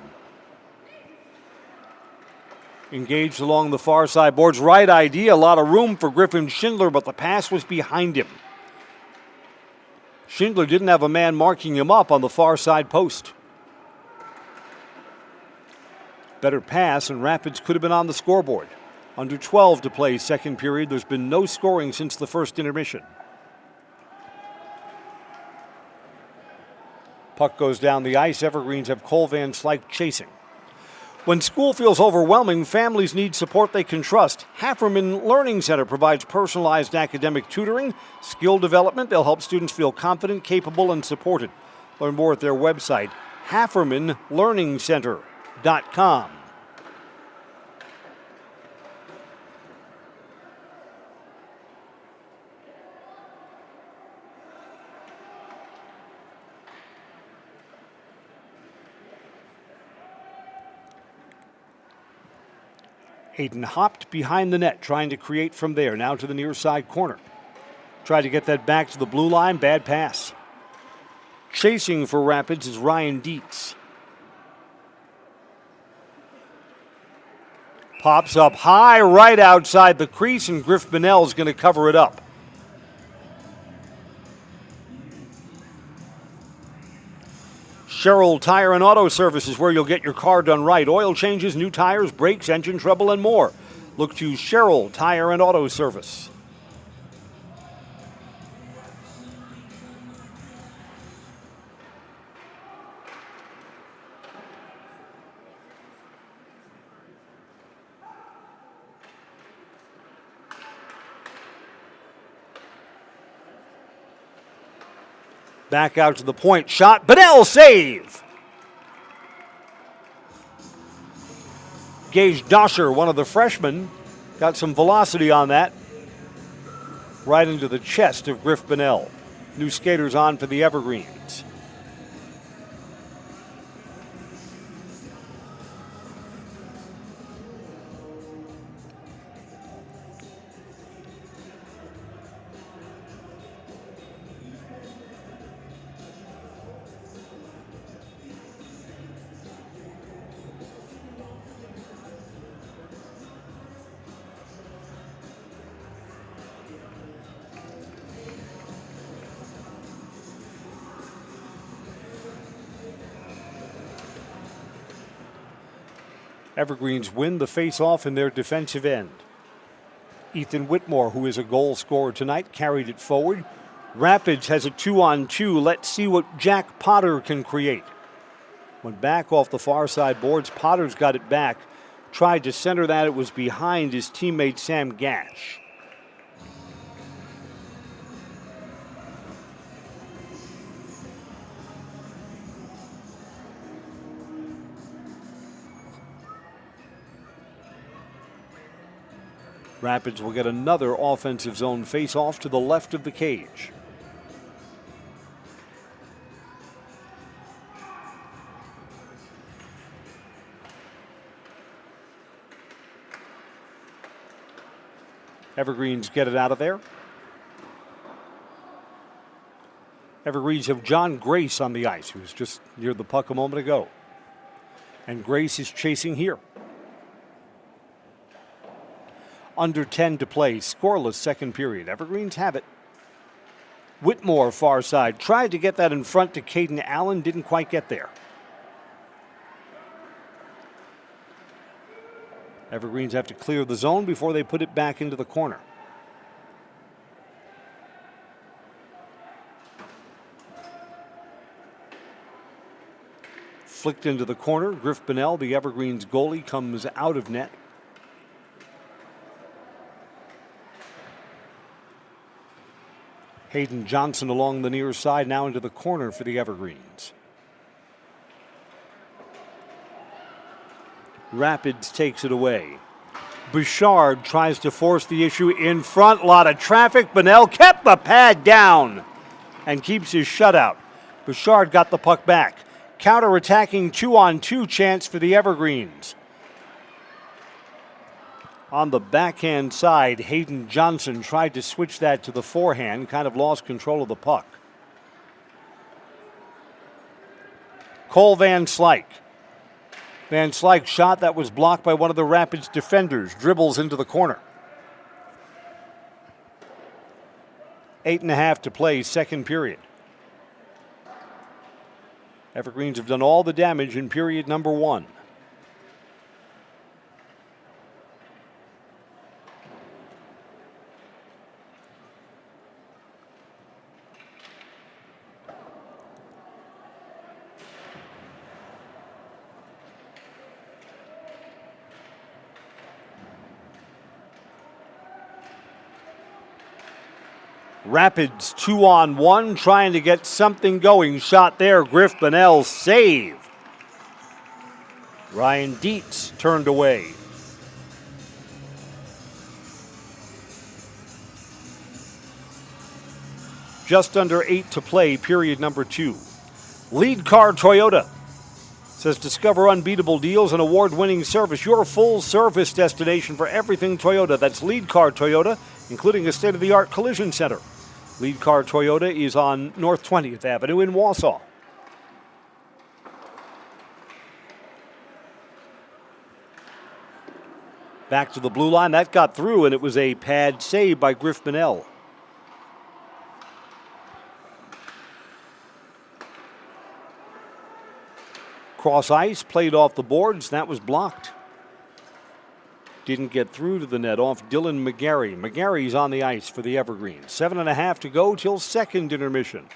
engaged along the far side boards. Right idea, a lot of room for Griffin Schindler, but the pass was behind him. Schindler didn't have a man marking him up on the far side post. Better pass, and Rapids could have been on the scoreboard. Under 12 to play second period. There's been no scoring since the first intermission. Puck goes down the ice. Evergreens have Cole Van Slyke chasing. When school feels overwhelming, families need support they can trust. Hafferman Learning Center provides personalized academic tutoring, skill development. They'll help students feel confident, capable, and supported. Learn more at their website, HaffermanLearningCenter.com. Hayden hopped behind the net, trying to create from there. Now to the near side corner. Tried to get that back to the blue line. Bad pass. Chasing for Rapids is Ryan Dietz. Pops up high right outside the crease, and Griff Bonnell's going to cover it up. Sherrill Tire and Auto Service is where you'll get your car done right. Oil changes, new tires, brakes, engine trouble, and more. Look to Sherrill Tire and Auto Service. Back out to the point, shot, Bonnell save! Gage Doscher, one of the freshmen, got some velocity on that. Right into the chest of Griff Bonnell. New skaters on for the Evergreens. Evergreens win the face-off in their defensive end. Ethan Whitmore, who is a goal scorer tonight, carried it forward. Rapids has a 2-on-2. Let's see what Jack Potter can create. Went back off the far side boards. Potter's got it back. Tried to center that. It was behind his teammate Sam Gash. Rapids will get another offensive zone face-off to the left of the cage. Evergreens get it out of there. Evergreens have John Grace on the ice, who was just near the puck a moment ago. And Grace is chasing here. Under 10 to play, scoreless second period. Evergreens have it. Whitmore, far side, tried to get that in front to Caden Allen, didn't quite get there. Evergreens have to clear the zone before they put it back into the corner. Flicked into the corner. Griff Bonnell, the Evergreens goalie, comes out of net. Hayden Johnson along the near side, now into the corner for the Evergreens. Rapids takes it away. Bouchard tries to force the issue in front. A lot of traffic. Bonnell kept the pad down and keeps his shutout. Bouchard got the puck back. Counter-attacking 2-on-2 chance for the Evergreens. On the backhand side, Hayden Johnson tried to switch that to the forehand, kind of lost control of the puck. Cole Van Slyke. Van Slyke shot that was blocked by one of the Rapids defenders. Dribbles into the corner. 8.5 to play, second period. Evergreens have done all the damage in period number 1. Rapids 2-on-1, trying to get something going. Shot there, Griff Bonnell, save. Ryan Dietz turned away. Just under 8 to play, period number 2. Lead Car Toyota says discover unbeatable deals and award-winning service. Your full-service destination for everything Toyota. That's Lead Car Toyota, including a state-of-the-art collision center. Lead Car Toyota is on North 20th Avenue in Wausau. Back to the blue line. That got through, and it was a pad save by Griff Bonnell. Cross ice, played off the boards. That was blocked. Didn't get through to the net off Dylan McGarry. McGarry's on the ice for the Evergreens. 7.5 to go till second intermission.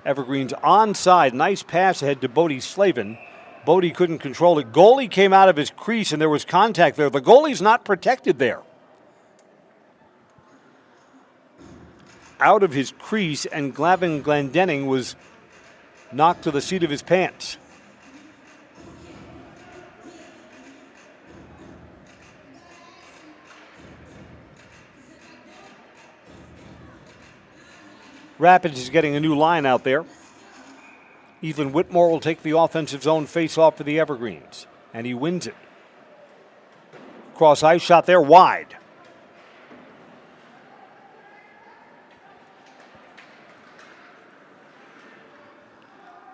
Evergreens onside. Nice pass ahead to Bodie Slavin. Bodie couldn't control it. Goalie came out of his crease and there was contact there. The goalie's not protected there. Out of his crease, and Glavin Glendenning was knocked to the seat of his pants. Rapids is getting a new line out there. Ethan Whitmore will take the offensive zone face-off for the Evergreens, and he wins it. Cross ice shot there, wide.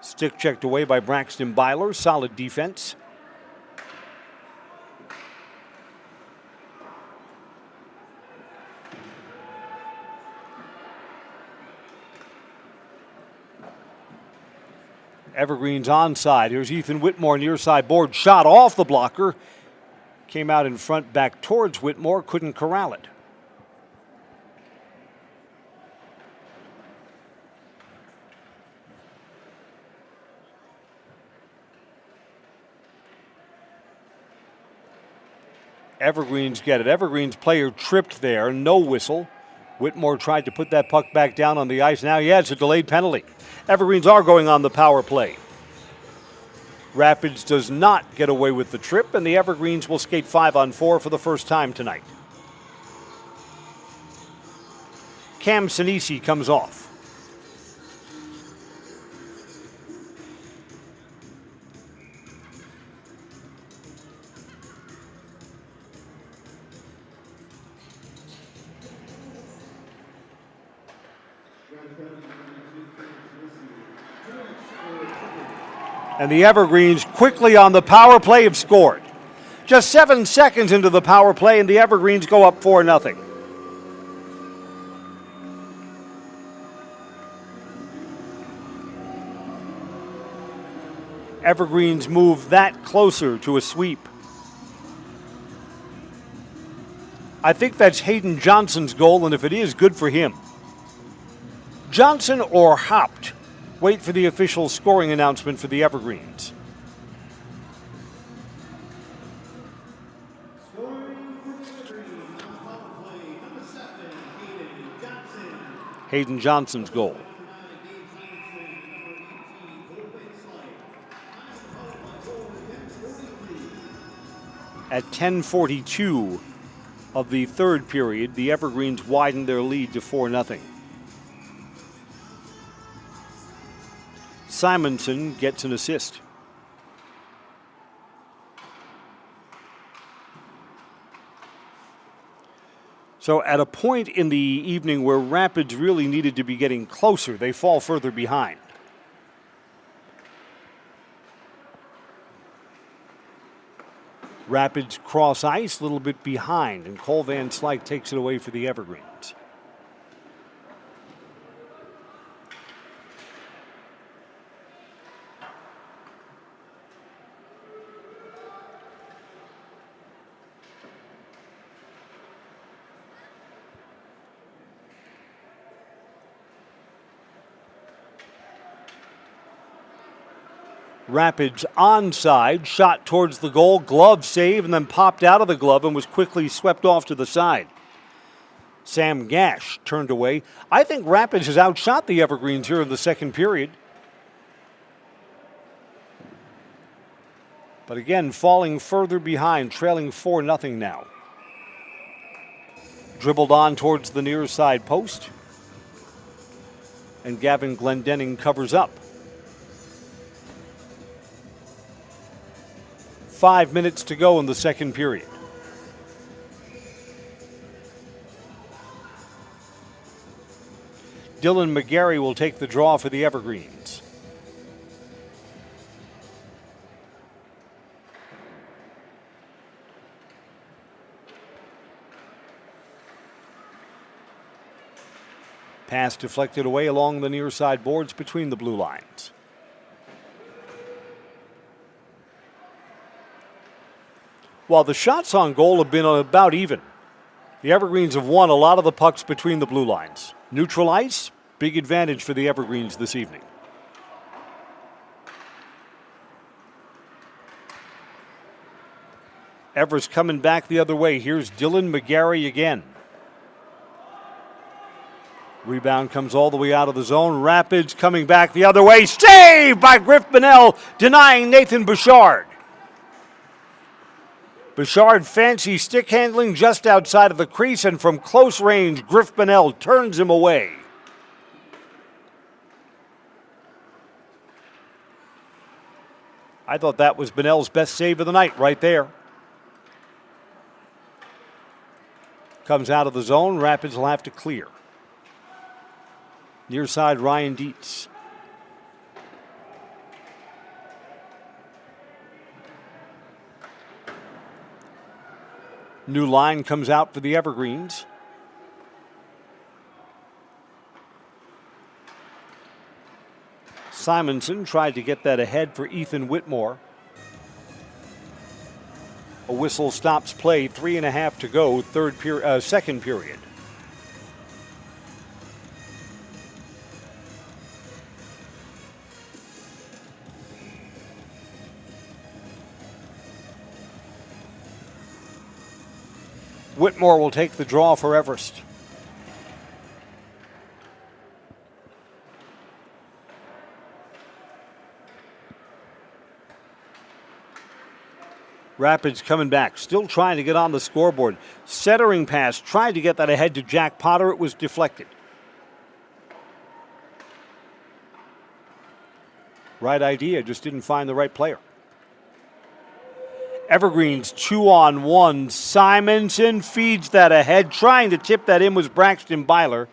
Stick checked away by Braxton Byler. Solid defense. Evergreens onside. Here's Ethan Whitmore near side board. Shot off the blocker. Came out in front back towards Whitmore. Couldn't corral it. Evergreens get it. Evergreens player tripped there. No whistle. Whitmore tried to put that puck back down on the ice. Now, yeah, it's a delayed penalty. Evergreens are going on the power play. Rapids does not get away with the trip, and the Evergreens will skate 5-on-4 for the first time tonight. Cam Sinisi comes off. And the Evergreens quickly on the power play have scored. Just 7 seconds into the power play, and the Evergreens go up 4-0. Evergreens move that closer to a sweep. I think that's Hayden Johnson's goal, and if it is, good for him. Johnson or Haupt? Wait for the official scoring announcement for the Evergreens. Hayden Johnson's goal. At 10:42 of the third period, the Evergreens widened their lead to 4-0. Simonson gets an assist. So at a point in the evening where Rapids really needed to be getting closer, they fall further behind. Rapids cross ice, a little bit behind, and Cole Van Slyke takes it away for the Evergreens. Rapids onside, shot towards the goal, glove save, and then popped out of the glove and was quickly swept off to the side. Sam Gash turned away. I think Rapids has outshot the Evergreens here in the second period. But again, falling further behind, trailing 4-0 now. Dribbled on towards the near side post. And Gavin Glendenning covers up. 5 minutes to go in the second period. Dylan McGarry will take the draw for the Evergreens. Pass deflected away along the near side boards between the blue lines. While the shots on goal have been about even, the Evergreens have won a lot of the pucks between the blue lines. Neutral ice, big advantage for the Evergreens this evening. Everest coming back the other way. Here's Dylan McGarry again. Rebound comes all the way out of the zone. Rapids coming back the other way. Saved by Griff Bonnell, denying Nathan Bouchard. Bouchard fancy stick handling just outside of the crease, and from close range, Griff Bonnell turns him away. I thought that was Bonnell's best save of the night right there. Comes out of the zone. Rapids will have to clear. Near side, Ryan Dietz. New line comes out for the Evergreens. Simonson tried to get that ahead for Ethan Whitmore. A whistle stops play, 3.5 to go, second period. Whitmore will take the draw for Everest. Rapids coming back, still trying to get on the scoreboard. Centering pass, tried to get that ahead to Jack Potter. It was deflected. Right idea, just didn't find the right player. Evergreens 2-on-1. Simonson feeds that ahead. Trying to tip that in was Braxton Byler.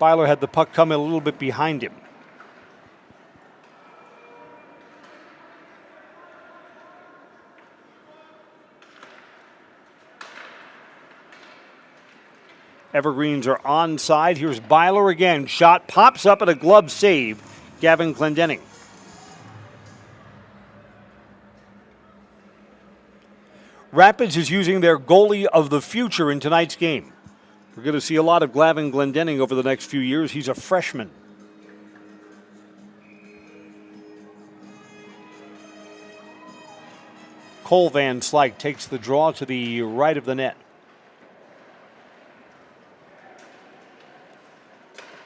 Byler had the puck come a little bit behind him. Evergreens are onside. Here's Byler again. Shot pops up at a glove save. Gavin Glendenning. Rapids is using their goalie of the future in tonight's game. We're going to see a lot of Gavin Glendenning over the next few years. He's a freshman. Cole Van Slyke takes the draw to the right of the net.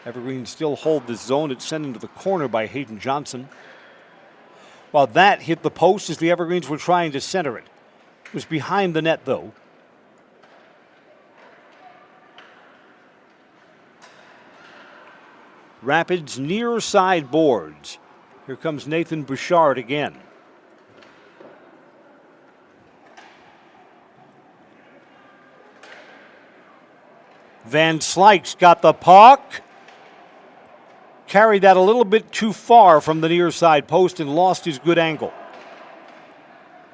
Evergreen still hold this zone. It's sent into the corner by Hayden Johnson. While that hit the post as the Evergreens were trying to center it. It was behind the net, though. Rapids near side boards. Here comes Nathan Bouchard again. Van Slyke's got the puck. Carried that a little bit too far from the near side post and lost his good angle.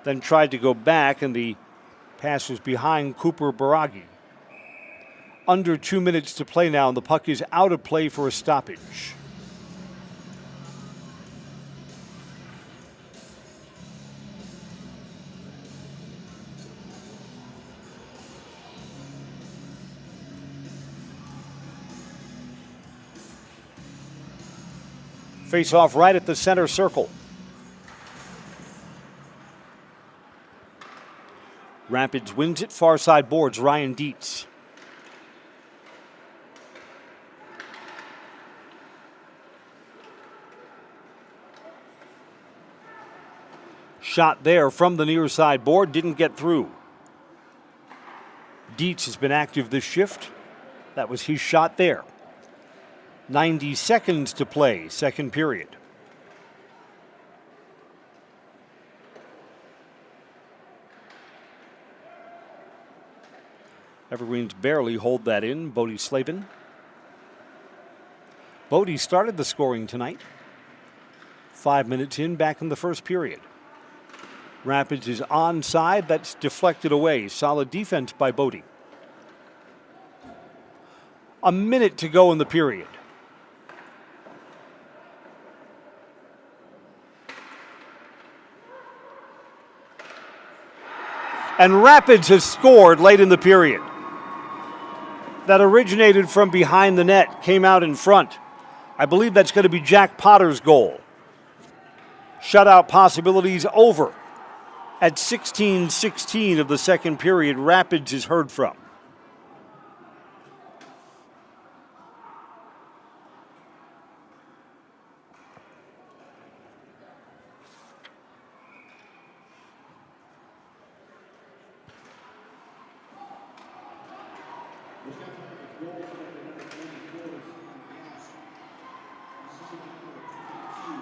Then tried to go back, and the pass was behind Cooper Baragi. Under 2 minutes to play now, and the puck is out of play for a stoppage. Face off right at the center circle. Rapids wins it, far side boards, Ryan Dietz. Shot there from the near side board, didn't get through. Dietz has been active this shift. That was his shot there. 90 seconds to play, second period. Evergreens barely hold that in. Bodie Slavin. Bodie started the scoring tonight. 5 minutes in, back in the first period. Rapids is onside. That's deflected away. Solid defense by Bodie. A minute to go in the period. And Rapids has scored late in the period. That originated from behind the net, came out in front. I believe that's going to be Jack Potter's goal. Shutout possibilities over. At 16:16 of the second period, Rapids is heard from.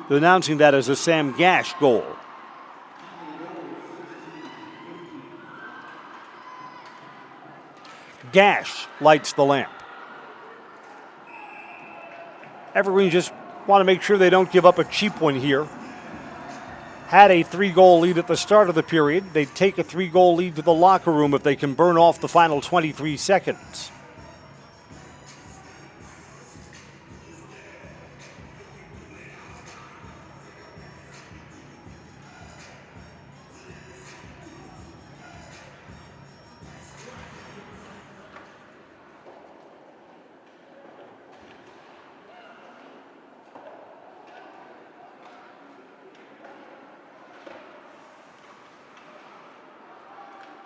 They're announcing that as a Sam Gash goal. Gash lights the lamp. Evergreen just want to make sure they don't give up a cheap one here. Had a 3-goal lead at the start of the period. They take a 3-goal lead to the locker room if they can burn off the final 23 seconds.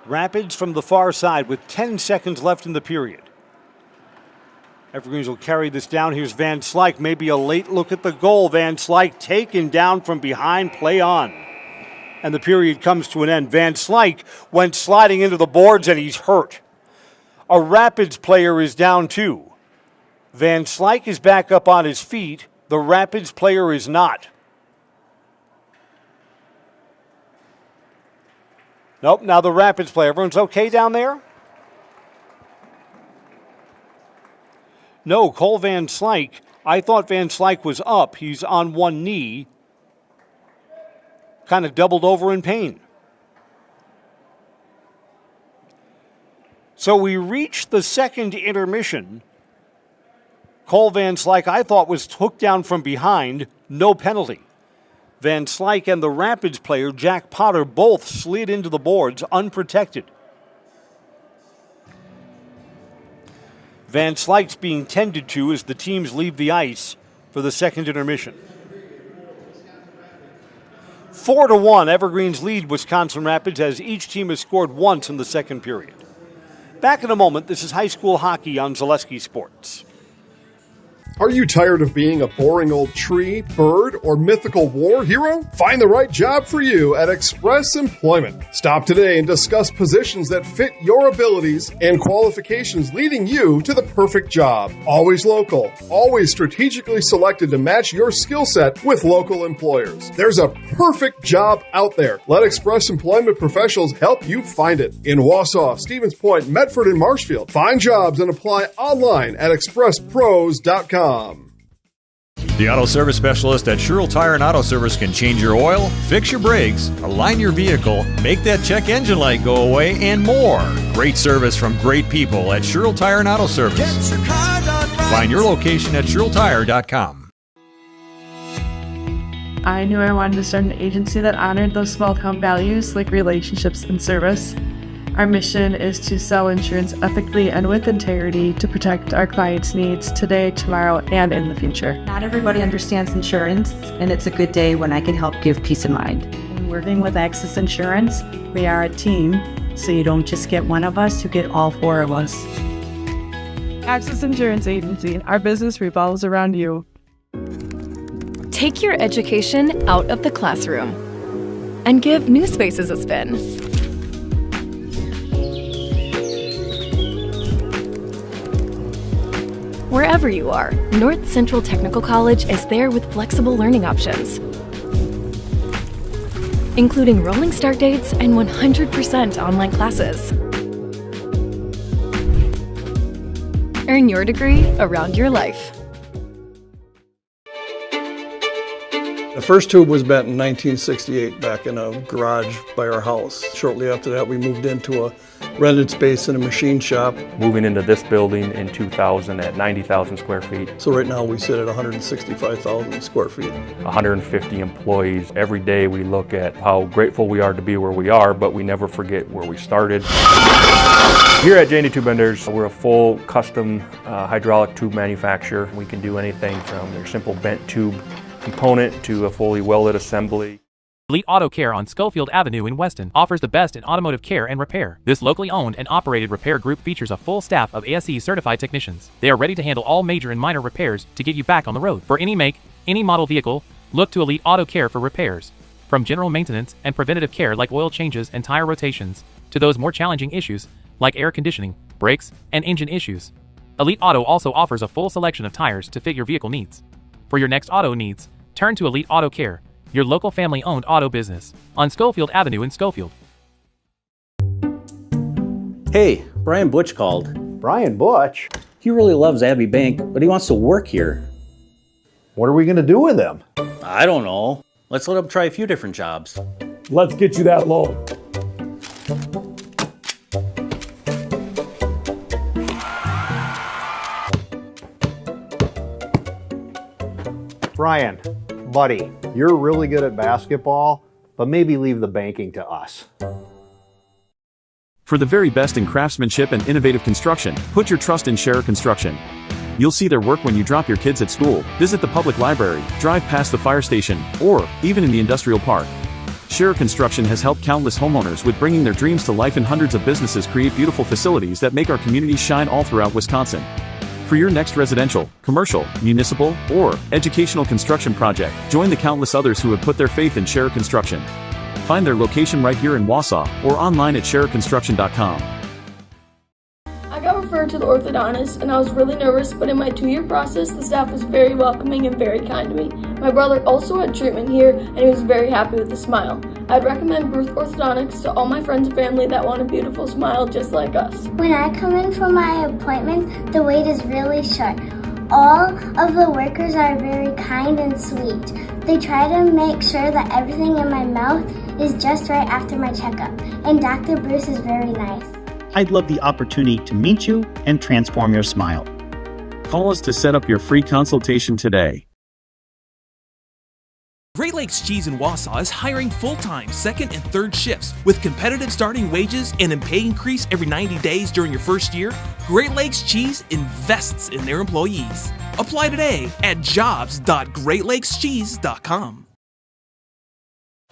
Rapids from the far side with 10 seconds left in the period. Evergreens will carry this down. Here's Van Slyke. Maybe a late look at the goal. Van Slyke taken down from behind. Play on. And the period comes to an end. Van Slyke went sliding into the boards and he's hurt. A Rapids player is down too. Van Slyke is back up on his feet. The Rapids player is not. Nope, now the Rapids player. Everyone's okay down there? No, Cole Van Slyke. I thought Van Slyke was up. He's on one knee. Kind of doubled over in pain. So we reached the second intermission. Cole Van Slyke, I thought, was hooked down from behind. No penalty. Van Slyke and the Rapids player, Jack Potter, both slid into the boards unprotected. Van Slyke's being tended to as the teams leave the ice for the second intermission. 4-1, Evergreens lead Wisconsin Rapids as each team has scored once in the second period. Back in a moment, this is high school hockey on Zaleski Sports. Are you tired of being a boring old tree, bird, or mythical war hero? Find the right job for you at Express Employment. Stop today and discuss positions that fit your abilities and qualifications, leading you to the perfect job. Always local, always strategically selected to match your skill set with local employers. There's a perfect job out there. Let Express Employment professionals help you find it. In Wausau, Stevens Point, Medford, and Marshfield. Find jobs and apply online at expresspros.com. The auto service specialist at Sherrill Tire and Auto Service can change your oil, fix your brakes, align your vehicle, make that check engine light go away, and more. Great service from great people at Sherrill Tire and Auto Service. Find your location at SherrillTire.com. I knew I wanted to start an agency that honored those small town values like relationships and service. Our mission is to sell insurance ethically and with integrity to protect our clients' needs today, tomorrow, and in the future. Not everybody understands insurance, and it's a good day when I can help give peace of mind. When working with Access Insurance, we are a team, so you don't just get one of us, you get all four of us. Access Insurance Agency, our business revolves around you. Take your education out of the classroom and give New Spaces a spin. Wherever you are, North Central Technical College is there with flexible learning options, including rolling start dates and 100% online classes. Earn your degree around your life. The first tube was bent in 1968 back in a garage by our house. Shortly after that, we moved into a rented space in a machine shop. Moving into this building in 2000 at 90,000 square feet. So right now we sit at 165,000 square feet. 150 employees. Every day we look at how grateful we are to be where we are, but we never forget where we started. Here at J&D Tube Benders, we're a full custom hydraulic tube manufacturer. We can do anything from your simple bent tube component to a fully welded assembly. Elite Auto Care on Schofield Avenue in Weston offers the best in automotive care and repair. This locally owned and operated repair group features a full staff of ASE certified technicians. They are ready to handle all major and minor repairs to get you back on the road. For any make, any model vehicle, look to Elite Auto Care for repairs. From general maintenance and preventative care like oil changes and tire rotations, to those more challenging issues like air conditioning, brakes, and engine issues. Elite Auto also offers a full selection of tires to fit your vehicle needs. For your next auto needs, turn to Elite Auto Care, your local family-owned auto business, on Schofield Avenue in Schofield. Hey, Brian Butch called. Brian Butch? He really loves Abbey Bank, but he wants to work here. What are we going to do with him? I don't know. Let's let him try a few different jobs. Let's get you that loan. Brian, buddy, you're really good at basketball, but maybe leave the banking to us. For the very best in craftsmanship and innovative construction, put your trust in Scherer Construction. You'll see their work when you drop your kids at school, visit the public library, drive past the fire station, or even in the industrial park. Scherer Construction has helped countless homeowners with bringing their dreams to life, and hundreds of businesses create beautiful facilities that make our communities shine all throughout Wisconsin. For your next residential, commercial, municipal, or educational construction project, join the countless others who have put their faith in Scherer Construction. Find their location right here in Wausau or online at schererconstruction.com. I got referred to the orthodontist and I was really nervous, but in my 2-year process, the staff was very welcoming and very kind to me. My brother also had treatment here and he was very happy with the smile. I'd recommend Bruce Orthodontics to all my friends and family that want a beautiful smile just like us. When I come in for my appointment, the wait is really short. All of the workers are very kind and sweet. They try to make sure that everything in my mouth is just right after my checkup, and Dr. Bruce is very nice. I'd love the opportunity to meet you and transform your smile. Call us to set up your free consultation today. Great Lakes Cheese in Wausau is hiring full-time second and third shifts with competitive starting wages and a pay increase every 90 days during your first year. Great Lakes Cheese invests in their employees. Apply today at jobs.greatlakescheese.com.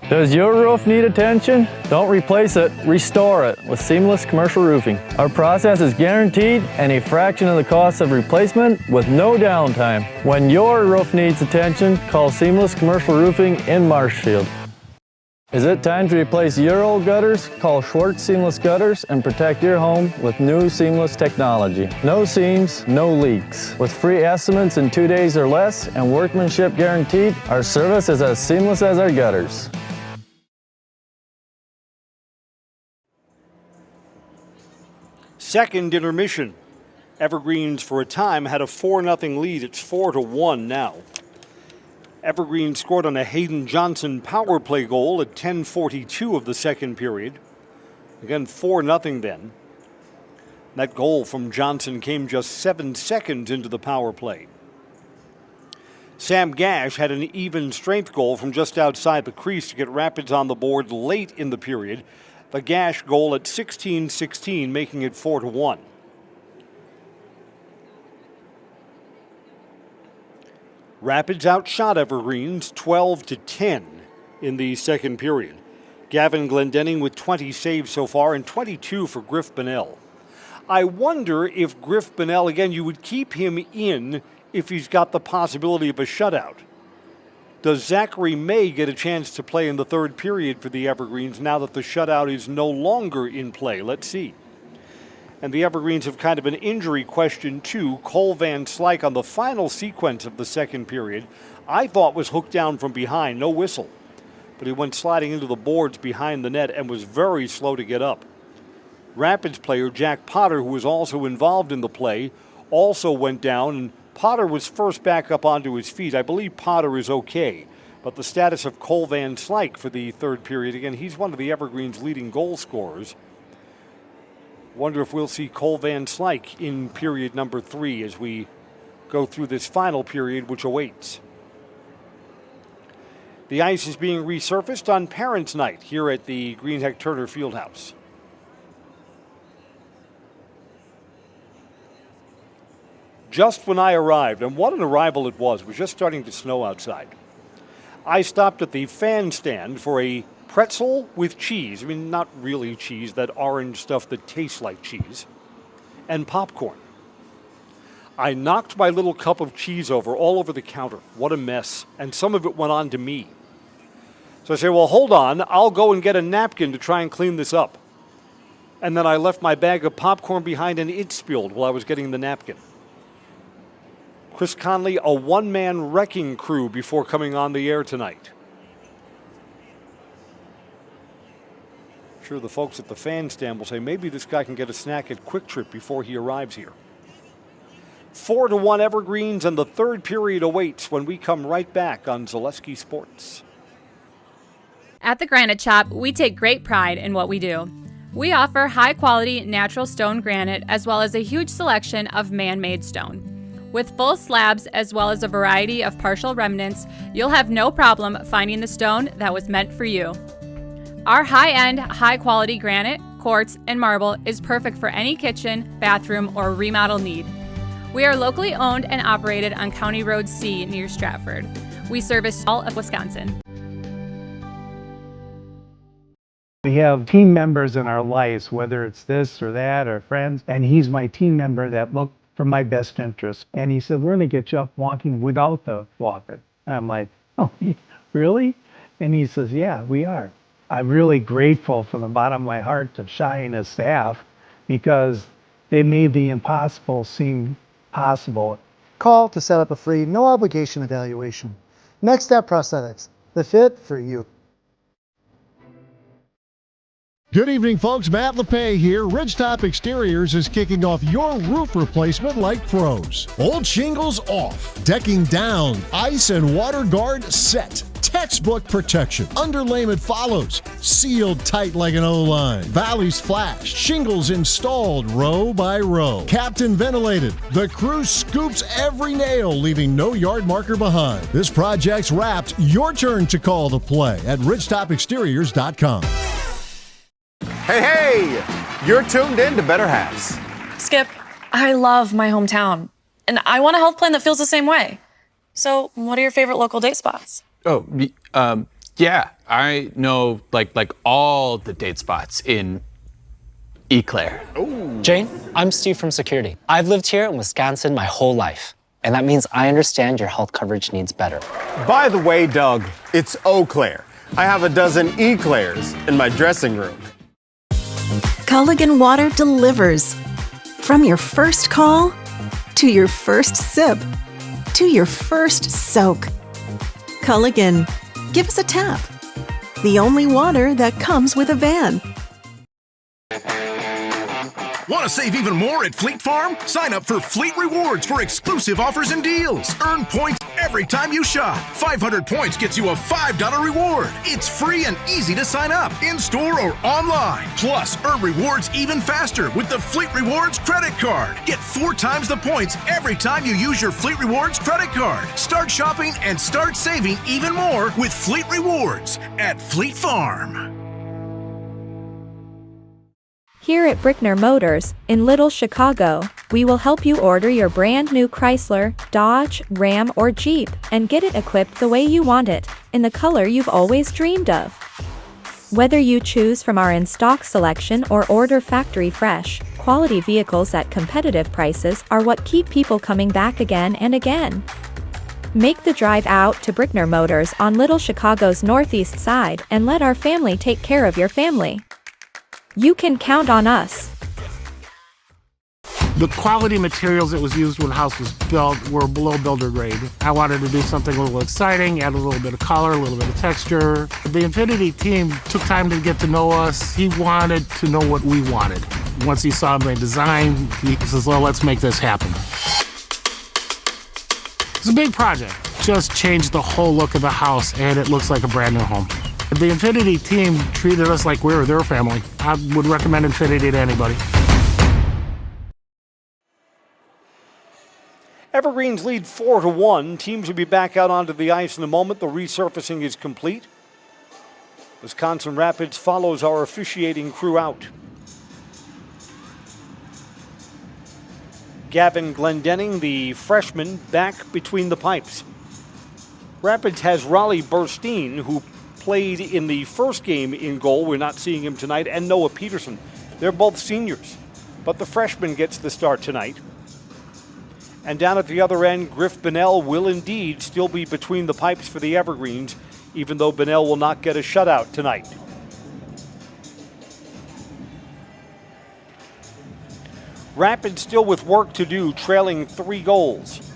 Does your roof need attention? Don't replace it, restore it with Seamless Commercial Roofing. Our process is guaranteed and a fraction of the cost of replacement with no downtime. When your roof needs attention, call Seamless Commercial Roofing in Marshfield. Is it time to replace your old gutters? Call Schwartz Seamless Gutters and protect your home with new seamless technology. No seams, no leaks. With free estimates in 2 days or less and workmanship guaranteed, our service is as seamless as our gutters. Second intermission. Evergreens for a time had a 4-0 lead. It's 4-1 now. Evergreen scored on a Hayden Johnson power play goal at 10:42 of the second period. Again, 4-0 then. That goal from Johnson came just 7 seconds into the power play. Sam Gash had an even strength goal from just outside the crease to get Rapids on the board late in the period. The Gash goal at 16-16, making it 4-1. Rapids outshot Evergreens 12-10 in the second period. Gavin Glendenning with 20 saves so far and 22 for Griff Bonnell. I wonder if Griff Bonnell, again, you would keep him in if he's got the possibility of a shutout. Does Zachary May get a chance to play in the third period for the Evergreens now that the shutout is no longer in play? Let's see. And the Evergreens have kind of an injury question, too. Cole Van Slyke on the final sequence of the second period, I thought was hooked down from behind, no whistle. But he went sliding into the boards behind the net and was very slow to get up. Rapids player Jack Potter, who was also involved in the play, also went down, and Potter was first back up onto his feet. I believe Potter is okay. But the status of Cole Van Slyke for the third period, again, he's one of the Evergreens' leading goal scorers. Wonder if we'll see Cole Van Slyke in period number 3 as we go through this final period, which awaits. The ice is being resurfaced on Parents' Night here at the Greenheck Turner Fieldhouse. Just when I arrived, and what an arrival it was just starting to snow outside. I stopped at the fan stand for a pretzel with cheese. I mean, not really cheese, that orange stuff that tastes like cheese, and popcorn. I knocked my little cup of cheese over all over the counter. What a mess. And some of it went on to me. So I say, well, hold on. I'll go and get a napkin to try and clean this up. And then I left my bag of popcorn behind and it spilled while I was getting the napkin. Chris Conley, a one-man wrecking crew before coming on the air tonight. I'm sure the folks at the fan stand will say maybe this guy can get a snack at Quick Trip before he arrives here. 4-1 Evergreens, and the third period awaits when we come right back on Zaleski Sports. At the Granite Shop, we take great pride in what we do. We offer high-quality natural stone granite as well as a huge selection of man-made stone. With full slabs as well as a variety of partial remnants, you'll have no problem finding the stone that was meant for you. Our high-end, high-quality granite, quartz, and marble is perfect for any kitchen, bathroom, or remodel need. We are locally owned and operated on County Road C near Stratford. We service all of Wisconsin. We have team members in our lives, whether it's this or that or friends, and he's my team member that look for my best interest. And he said, we're going to get you up walking without the walker. I'm like, oh, really? And he says, yeah, we are. I'm really grateful from the bottom of my heart to Shai and his staff because they made the impossible seem possible. Call to set up a free, no obligation evaluation. Next Step Prosthetics, the fit for you. Good evening, folks. Matt LePay here. Ridgetop Exteriors is kicking off your roof replacement like pros. Old shingles off, decking down, ice and water guard set. Textbook protection. Underlayment follows. Sealed tight like an O-line. Valleys flashed. Shingles installed row by row. Captain ventilated. The crew scoops every nail, leaving no yard marker behind. This project's wrapped. Your turn to call the play at ridgetopexteriors.com. Hey, you're tuned in to Better Halves. Skip, I love my hometown, and I want a health plan that feels the same way. So, what are your favorite local date spots? Oh, yeah, I know like all the date spots in Eau Claire. Jane, I'm Steve from Security. I've lived here in Wisconsin my whole life, and that means I understand your health coverage needs better. By the way, Doug, it's Eau Claire. I have a dozen Eclairs in my dressing room. Culligan Water delivers. From your first call, to your first sip, to your first soak. Culligan, give us a tap. The only water that comes with a van. Want to save even more at Fleet Farm? Sign up for Fleet Rewards for exclusive offers and deals. Earn points every time you shop. 500 points gets you a $5 reward. It's free and easy to sign up, in-store or online. Plus, earn rewards even faster with the Fleet Rewards credit card. Get 4 times the points every time you use your Fleet Rewards credit card. Start shopping and start saving even more with Fleet Rewards at Fleet Farm. Here at Brickner Motors, in Little Chicago, we will help you order your brand new Chrysler, Dodge, Ram, or Jeep and get it equipped the way you want it, in the color you've always dreamed of. Whether you choose from our in-stock selection or order factory fresh, quality vehicles at competitive prices are what keep people coming back again and again. Make the drive out to Brickner Motors on Little Chicago's northeast side and let our family take care of your family. You can count on us. The quality materials that was used when the house was built were below builder grade. I wanted to do something a little exciting, add a little bit of color, a little bit of texture. The Infinity team took time to get to know us. He wanted to know what we wanted. Once he saw my design, he says, well, let's make this happen. It's a big project. Just changed the whole look of the house, and it looks like a brand new home. The Infinity team treated us like we were their family. I would recommend Infinity to anybody. Evergreens lead 4-1. Teams will be back out onto the ice in a moment. The resurfacing is complete. Wisconsin Rapids follows our officiating crew out. Gavin Glendenning, the freshman, back between the pipes. Rapids has Raleigh Burstein, who played in the first game in goal. We're not seeing him tonight. And Noah Peterson. They're both seniors. But the freshman gets the start tonight. And down at the other end, Griff Bunnell will indeed still be between the pipes for the Evergreens, even though Bunnell will not get a shutout tonight. Rapids still with work to do, trailing 3 goals.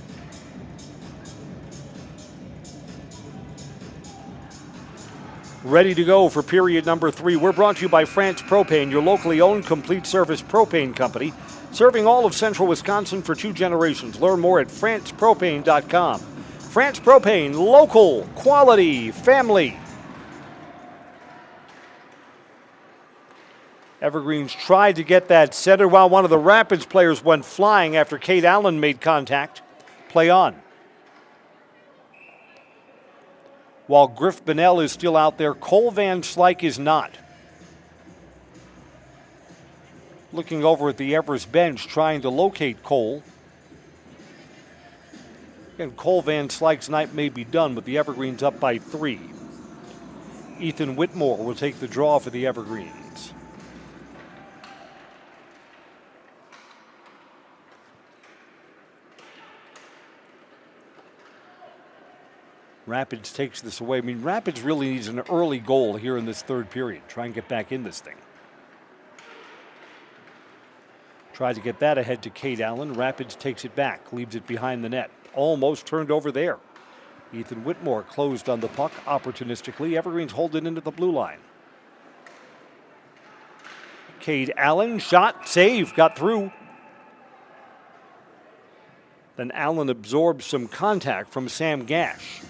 Ready to go for period number 3. We're brought to you by France Propane, your locally owned complete service propane company, serving all of central Wisconsin for 2 generations. Learn more at francepropane.com. France Propane, local, quality, family. Evergreens tried to get that center while one of the Rapids players went flying after Kate Allen made contact. Play on. While Griff Bunnell is still out there, Cole Van Slyke is not. Looking over at the Everest bench, trying to locate Cole. And Cole Van Slyke's night may be done, but the Evergreens up by 3. Ethan Whitmore will take the draw for the Evergreens. Rapids takes this away. I mean, Rapids really needs an early goal here in this third period. Try and get back in this thing. Tried to get that ahead to Kate Allen. Rapids takes it back, leaves it behind the net. Almost turned over there. Ethan Whitmore closed on the puck opportunistically. Evergreens hold it into the blue line. Kate Allen, shot, save, got through. Then Allen absorbed some contact from Sam Gash.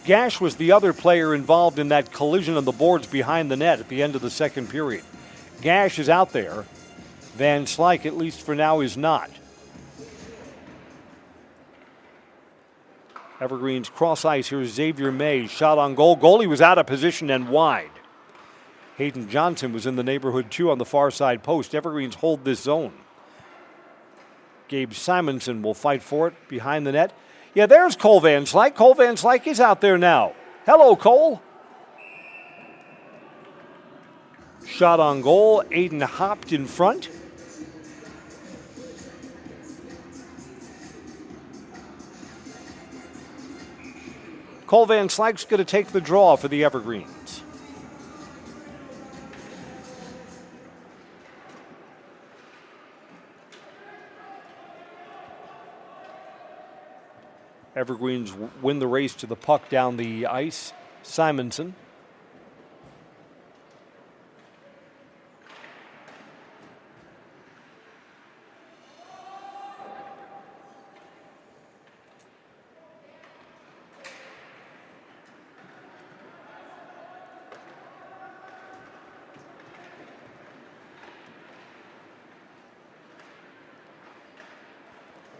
Gash was the other player involved in that collision on the boards behind the net at the end of the second period. Gash is out there. Van Slyke, at least for now, is not. Evergreens cross ice. Here's Xavier May. Shot on goal. Goalie was out of position and wide. Hayden Johnson was in the neighborhood too on the far side post. Evergreens hold this zone. Gabe Simonson will fight for it behind the net. Yeah, there's Cole Van Slyke. Cole Van Slyke is out there now. Hello, Cole. Shot on goal. Aiden hopped in front. Cole Van Slyke's going to take the draw for the Evergreens. Evergreens win the race to the puck down the ice. Simonson.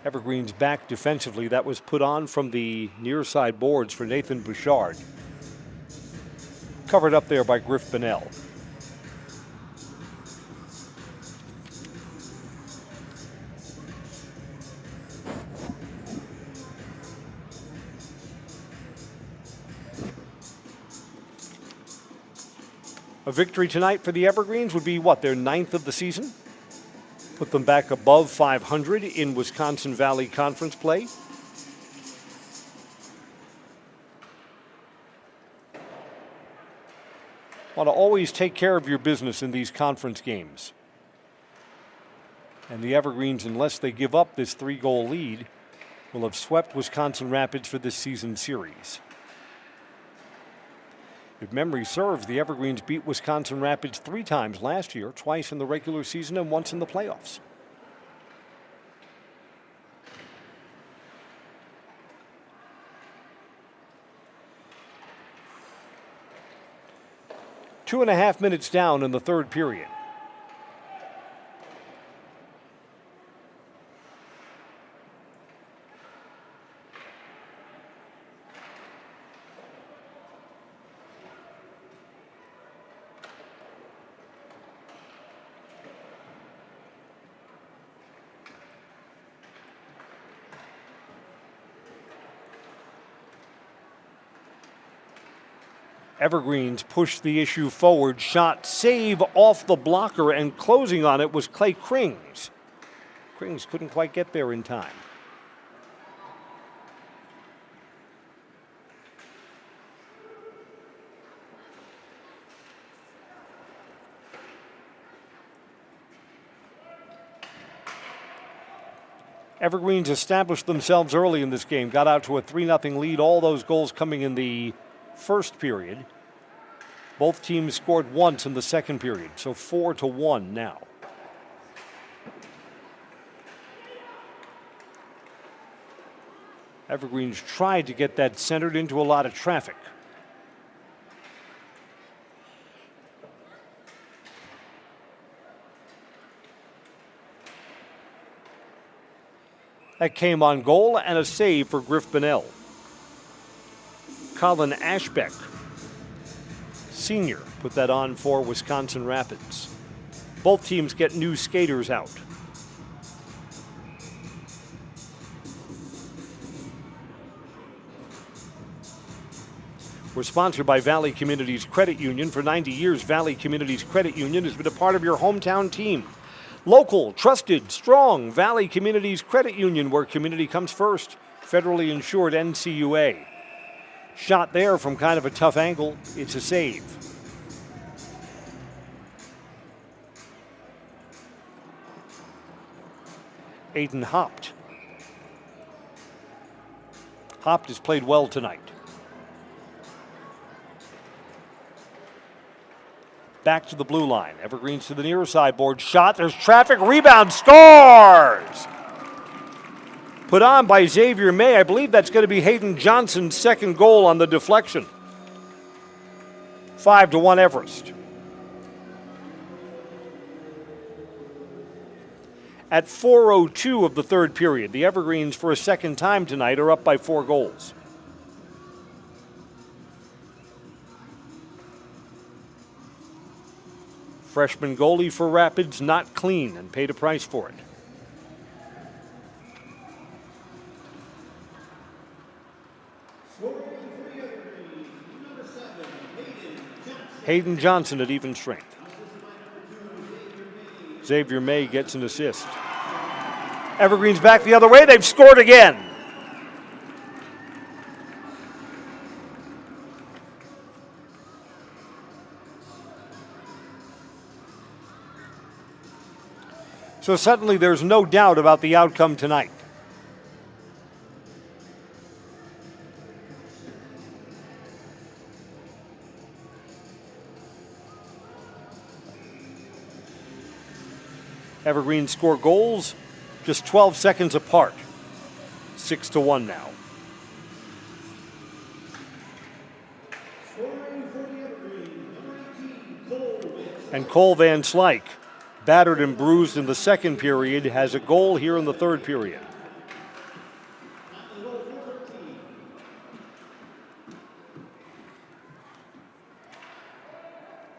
Evergreens back defensively. That was put on from the near side boards for Nathan Bouchard. Covered up there by Griff Bonnell. A victory tonight for the Evergreens would be what, their 9th of the season? Put them back above 500 in Wisconsin Valley Conference play. Want to always take care of your business in these conference games. And the Evergreens, unless they give up this 3-goal lead, will have swept Wisconsin Rapids for this season's series. If memory serves, the Evergreens beat Wisconsin Rapids 3 times last year, twice in the regular season and once in the playoffs. Two and a half minutes down in the third period. Evergreens pushed the issue forward. Shot, save off the blocker, and closing on it was Clay Krings. Krings couldn't quite get there in time. Evergreens established themselves early in this game, got out to a 3-0 lead, all those goals coming in the first period. Both teams scored once in the second period, so 4-1 now. Evergreens tried to get that centered into a lot of traffic. That came on goal and a save for Griff Bonnell. Colin Ashbeck, senior, put that on for Wisconsin Rapids. Both teams get new skaters out. We're sponsored by Valley Communities Credit Union. For 90 years, Valley Communities Credit Union has been a part of your hometown team. Local, trusted, strong Valley Communities Credit Union, where community comes first. Federally insured NCUA. Shot there from kind of a tough angle. It's a save. Aiden Hopt. Hopt has played well tonight. Back to the blue line. Evergreens to the near side board. Shot. There's traffic. Rebound. Scores! Put on by Xavier May. I believe that's going to be Hayden Johnson's second goal on the deflection. 5-1 Everest. At 4:02 of the third period, the Evergreens, for a second time tonight, are up by 4 goals. Freshman goalie for Rapids, not clean, and paid a price for it. Hayden Johnson at even strength. Xavier May gets an assist. Evergreens back the other way. They've scored again. So suddenly there's no doubt about the outcome tonight. Evergreens score goals just 12 seconds apart. 6-1 now. And Cole Van Slyke, battered and bruised in the second period, has a goal here in the third period.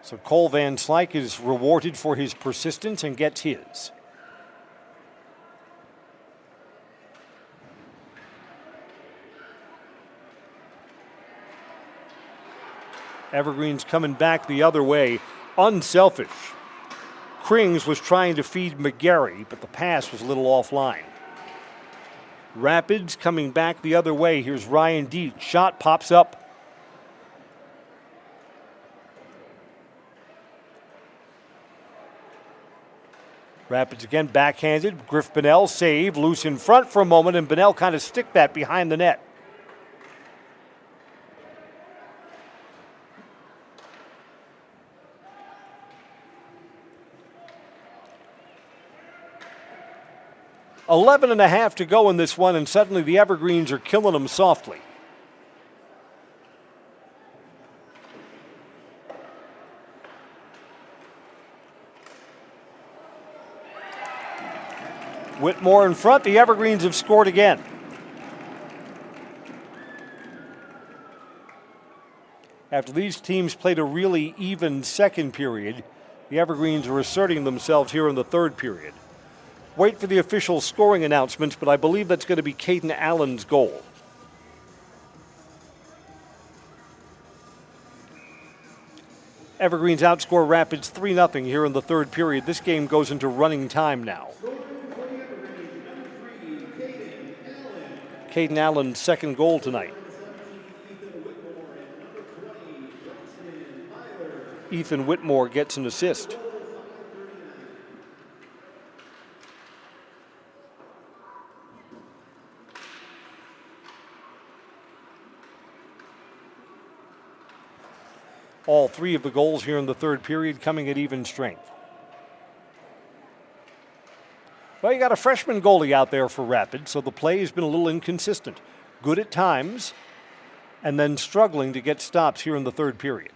So Cole Van Slyke is rewarded for his persistence and gets his. Evergreen's coming back the other way, unselfish. Krings was trying to feed McGarry, but the pass was a little offline. Rapids coming back the other way. Here's Ryan Dietz. Shot pops up. Rapids again backhanded. Griff Bonnell save. Loose in front for a moment, and Bonnell kind of stick that behind the net. $11 and a half to go in this one, and suddenly the Evergreens are killing them softly. Whitmore in front. The Evergreens have scored again. After these teams played a really even second period, the Evergreens are asserting themselves here in the third period. Wait for the official scoring announcements, but I believe that's going to be Caden Allen's goal. Evergreens outscore Rapids 3-0 here in the third period. This game goes into running time now. Caden Allen's second goal tonight. Ethan Whitmore gets an assist. All three of the goals here in the third period coming at even strength. Well, you got a freshman goalie out there for Rapids, so the play has been a little inconsistent. Good at times, and then struggling to get stops here in the third period.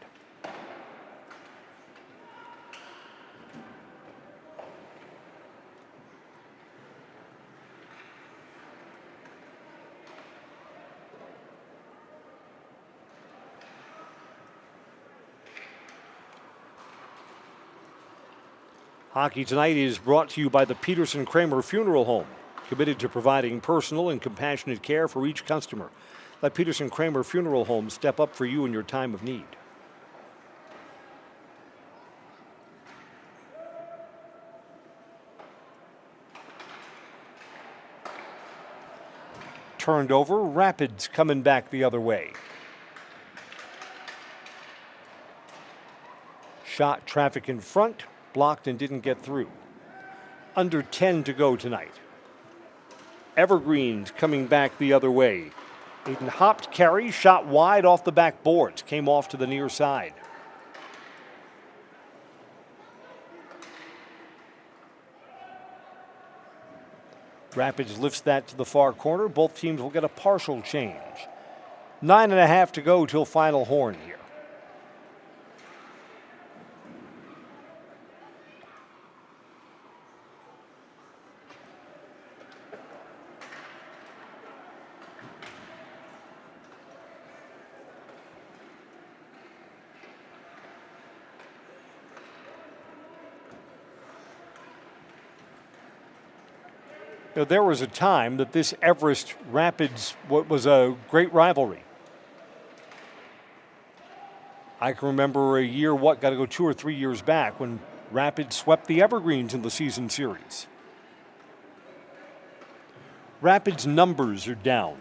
Hockey Tonight is brought to you by the Peterson Kramer Funeral Home, committed to providing personal and compassionate care for each customer. Let Peterson Kramer Funeral Home step up for you in your time of need. Turned over, Rapids coming back the other way. Shot traffic in front. Blocked and didn't get through. Under 10 to go tonight. Evergreens coming back the other way. Aiden hopped carry, shot wide off the back boards, came off to the near side. Rapids lifts that to the far corner. Both teams will get a partial change. 9.5 to go till final horn here. You know, there was a time that this Everest Rapids was a great rivalry. I can remember a year, got to go 2 or 3 years back, when Rapids swept the Evergreens in the season series. Rapids' numbers are down.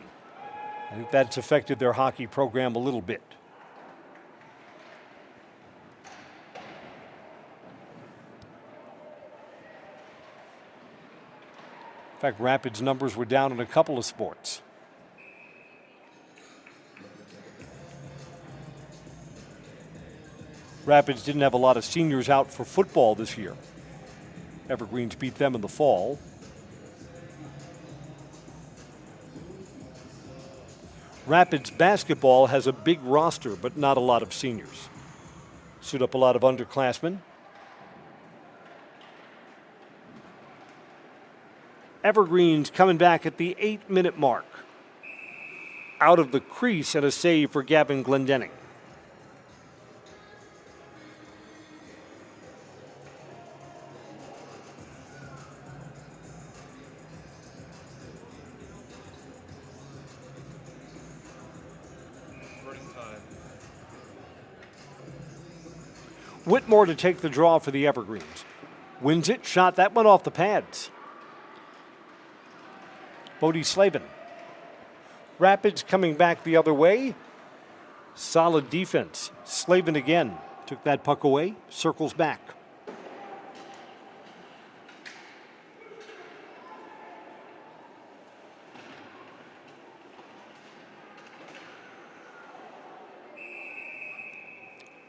I think that's affected their hockey program a little bit. In fact, Rapids' numbers were down in a couple of sports. Rapids didn't have a lot of seniors out for football this year. Evergreens beat them in the fall. Rapids basketball has a big roster, but not a lot of seniors. Suit up a lot of underclassmen. Evergreens coming back at the 8-minute mark. Out of the crease and a save for Gavin Glendenning. Whitmore to take the draw for the Evergreens. Wins it, shot that one off the pads. Bodie Slavin. Rapids coming back the other way. Solid defense. Slavin again. Took that puck away, circles back.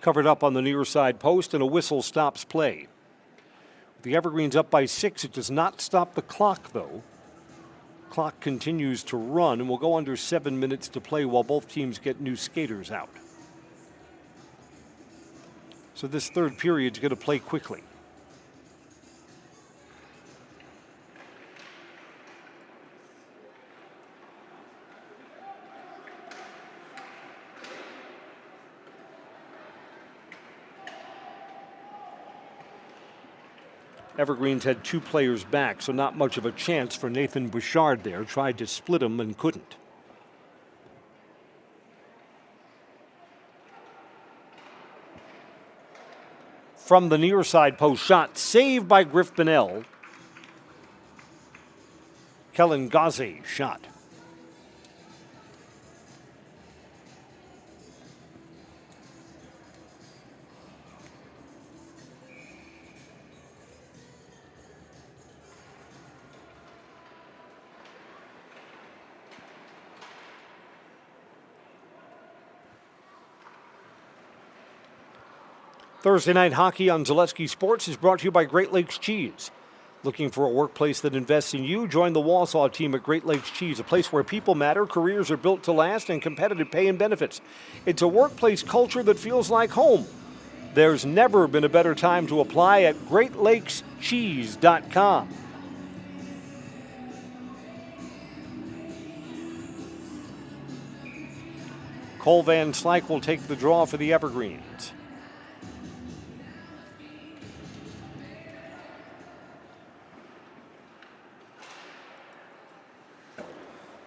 Covered up on the near side post, and a whistle stops play. With the Evergreens up by 6, it does not stop the clock, though. Clock continues to run, and we'll go under 7 minutes to play while both teams get new skaters out. So this third period is going to play quickly. Evergreens had 2 players back, so not much of a chance for Nathan Bouchard there. Tried to split him and couldn't. From the near side post, shot saved by Griff Bonnell. Kellen Gaze shot. Thursday Night Hockey on Zaleski Sports is brought to you by Great Lakes Cheese. Looking for a workplace that invests in you? Join the Wausau team at Great Lakes Cheese, a place where people matter, careers are built to last, and competitive pay and benefits. It's a workplace culture that feels like home. There's never been a better time to apply at GreatLakesCheese.com. Cole Van Slyke will take the draw for the Evergreens.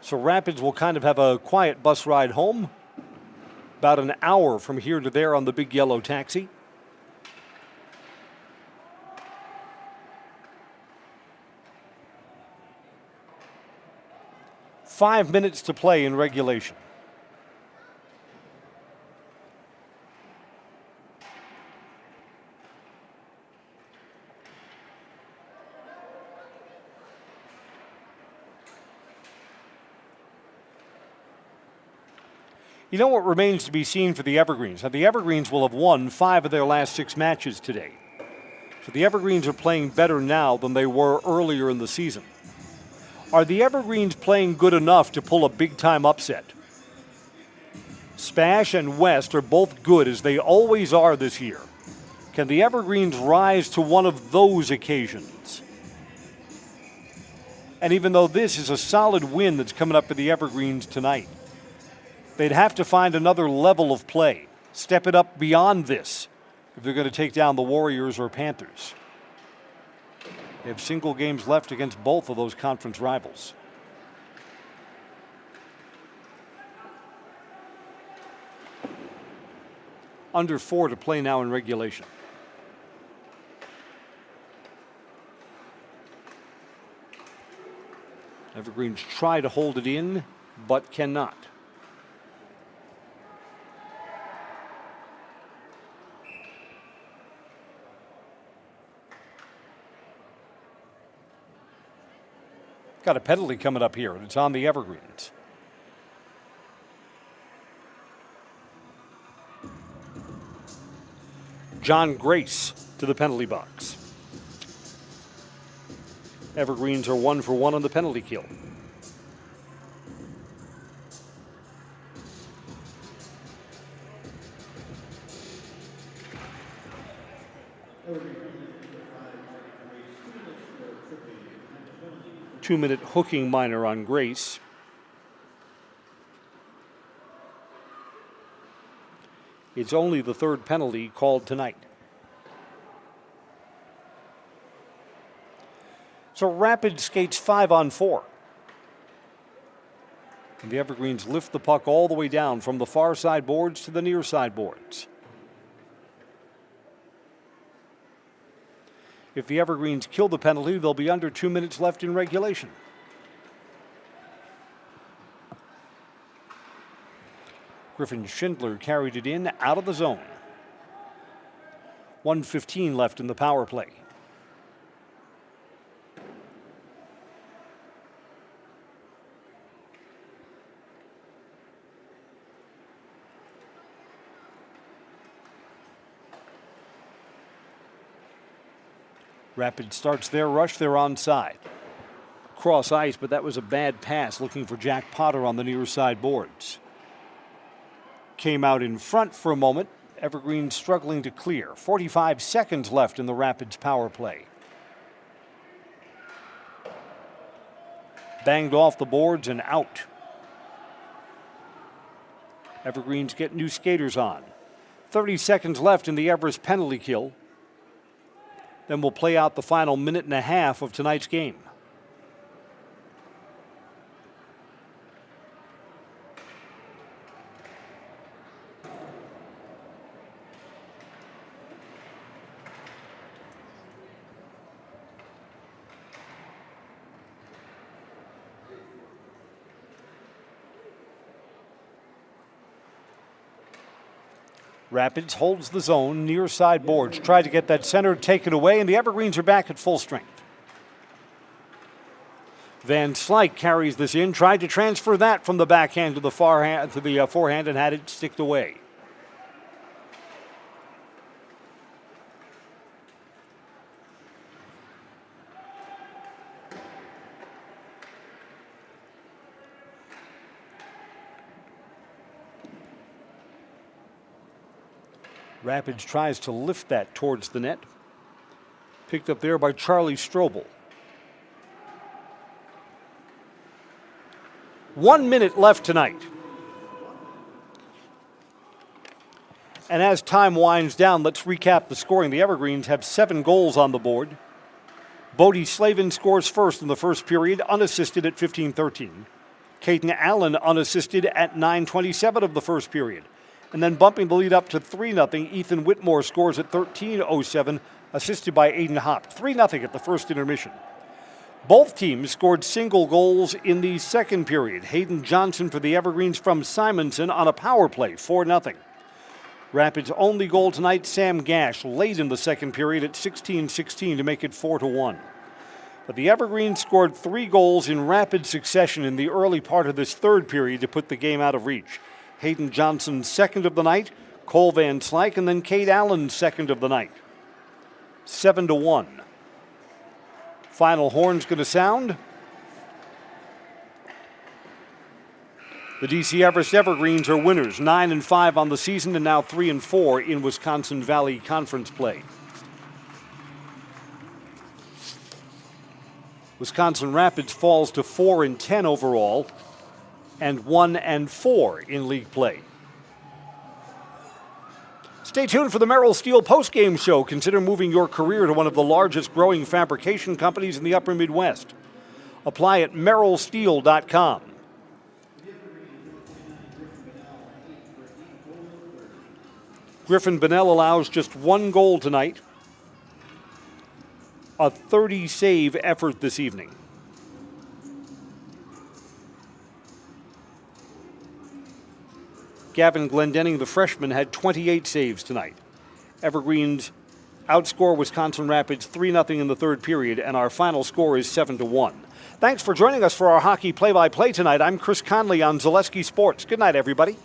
So Rapids will kind of have a quiet bus ride home. About an hour from here to there on the big yellow taxi. Five minutes to play in regulation. You know what remains to be seen for the Evergreens? Now, the Evergreens will have won 5 of their last 6 matches today. So the Evergreens are playing better now than they were earlier in the season. Are the Evergreens playing good enough to pull a big-time upset? Spash and West are both good, as they always are this year. Can the Evergreens rise to one of those occasions? And even though this is a solid win that's coming up for the Evergreens tonight, they'd have to find another level of play, step it up beyond this if they're going to take down the Warriors or Panthers. They have single games left against both of those conference rivals. Under 4 to play now in regulation. Evergreens try to hold it in, but cannot. Got a penalty coming up here, and it's on the Evergreens. John Grace to the penalty box. Evergreens are 1 for 1 on the penalty kill. Two-minute hooking minor on Grace. It's only the 3rd penalty called tonight. So Rapids skates 5-on-4. And the Evergreens lift the puck all the way down from the far side boards to the near side boards. If the Evergreens kill the penalty, they'll be under 2 minutes left in regulation. Griffin Schindler carried it in out of the zone. 1:15 left in the power play. Rapids starts their rush. They're onside. Cross ice, but that was a bad pass looking for Jack Potter on the near side boards. Came out in front for a moment. Evergreen struggling to clear. 45 seconds left in the Rapids power play. Banged off the boards and out. Evergreens get new skaters on. 30 seconds left in the Everest penalty kill. Then we'll play out the final minute and a half of tonight's game. Rapids holds the zone near side boards. Tried to get that center taken away, and the Evergreens are back at full strength. Van Slyke carries this in, tried to transfer that from the backhand to the forehand and had it sticked away. Rapids tries to lift that towards the net. Picked up there by Charlie Strobel. 1 minute left tonight. And as time winds down, let's recap the scoring. The Evergreens have 7 goals on the board. Bodie Slavin scores first in the first period, unassisted at 15:13. Caden Allen unassisted at 9:27 of the first period. And then bumping the lead up to 3-0, Ethan Whitmore scores at 13:07, assisted by Aiden Hopp. 3-0 at the first intermission. Both teams scored single goals in the second period. Hayden Johnson for the Evergreens from Simonson on a power play, 4-0. Rapids' only goal tonight, Sam Gash, late in the second period at 16:16 to make it 4-1. But the Evergreens scored 3 goals in rapid succession in the early part of this third period to put the game out of reach. Hayden Johnson, second of the night, Cole Van Slyke, and then Cade Allen, second of the night. 7-1. Final horn's going to sound. The DC Everest Evergreens are winners, 9-5 on the season and now 3-4 in Wisconsin Valley Conference play. Wisconsin Rapids falls to 4-10 overall and 1-4 in league play. Stay tuned for the Merrill Steel postgame show. Consider moving your career to one of the largest growing fabrication companies in the upper Midwest. Apply at merrillsteel.com. Griffin Bonnell allows just 1 goal tonight. A 30-save effort this evening. Gavin Glendenning, the freshman, had 28 saves tonight. Evergreens outscore Wisconsin Rapids 3-0 in the third period, and our final score is 7-1. Thanks for joining us for our hockey play-by-play tonight. I'm Chris Conley on Zaleski Sports. Good night, everybody.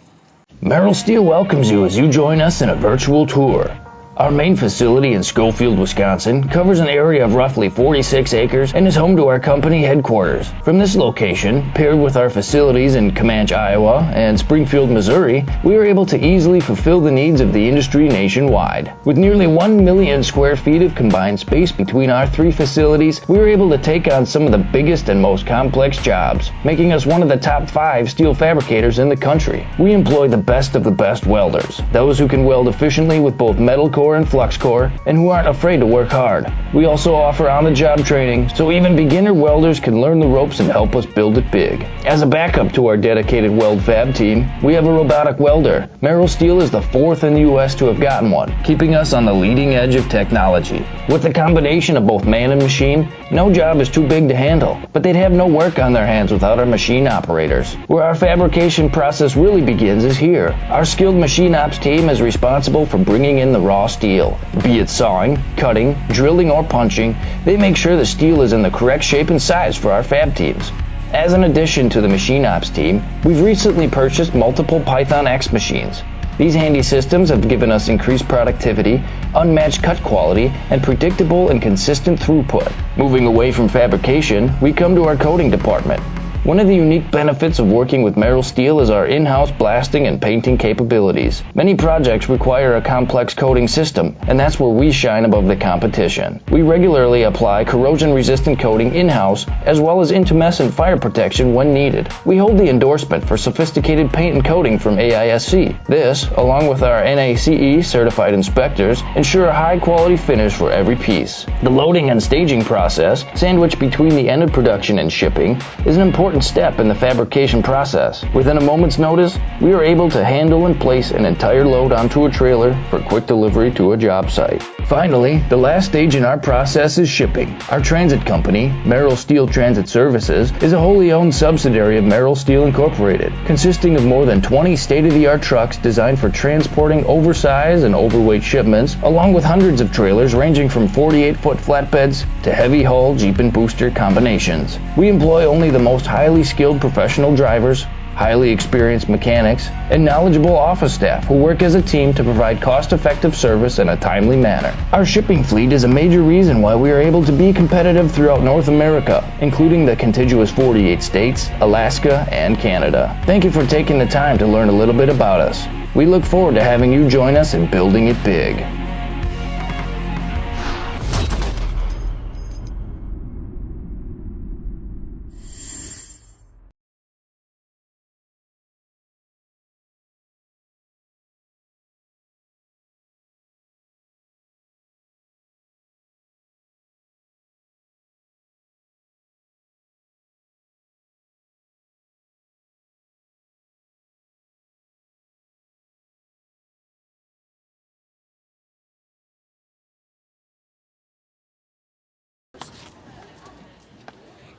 Merrill Steel welcomes you as you join us in a virtual tour. Our main facility in Schofield, Wisconsin covers an area of roughly 46 acres and is home to our company headquarters. From this location, paired with our facilities in Comanche, Iowa and Springfield, Missouri, we are able to easily fulfill the needs of the industry nationwide. With nearly 1 million square feet of combined space between our 3 facilities, we are able to take on some of the biggest and most complex jobs, making us one of the top 5 steel fabricators in the country. We employ the best of the best welders, those who can weld efficiently with both metal core core and flux core, and who aren't afraid to work hard. We also offer on-the-job training, so even beginner welders can learn the ropes and help us build it big. As a backup to our dedicated weld fab team, we have a robotic welder. Merrill Steel is the 4th in the U.S. to have gotten one, keeping us on the leading edge of technology. With the combination of both man and machine, no job is too big to handle, but they'd have no work on their hands without our machine operators. Where our fabrication process really begins is here. Our skilled machine ops team is responsible for bringing in the raw steel. Be it sawing, cutting, drilling, or punching, they make sure the steel is in the correct shape and size for our fab teams. As an addition to the machine ops team, we've recently purchased multiple Python X machines. These handy systems have given us increased productivity, unmatched cut quality, and predictable and consistent throughput. Moving away from fabrication, we come to our coating department. One of the unique benefits of working with Merrill Steel is our in-house blasting and painting capabilities. Many projects require a complex coating system, and that's where we shine above the competition. We regularly apply corrosion-resistant coating in-house, as well as intumescent fire protection when needed. We hold the endorsement for sophisticated paint and coating from AISC. This, along with our NACE certified inspectors, ensure a high-quality finish for every piece. The loading and staging process, sandwiched between the end of production and shipping, is an important step in the fabrication process. Within a moment's notice, we are able to handle and place an entire load onto a trailer for quick delivery to a job site. Finally, the last stage in our process is shipping. Our transit company, Merrill Steel Transit Services, is a wholly owned subsidiary of Merrill Steel Incorporated, consisting of more than 20 state-of-the-art trucks designed for transporting oversized and overweight shipments, along with hundreds of trailers ranging from 48-foot flatbeds to heavy-haul Jeep and booster combinations. We employ only the most highly skilled professional drivers, highly experienced mechanics, and knowledgeable office staff who work as a team to provide cost-effective service in a timely manner. Our shipping fleet is a major reason why we are able to be competitive throughout North America, including the contiguous 48 states, Alaska, and Canada. Thank you for taking the time to learn a little bit about us. We look forward to having you join us in building it big.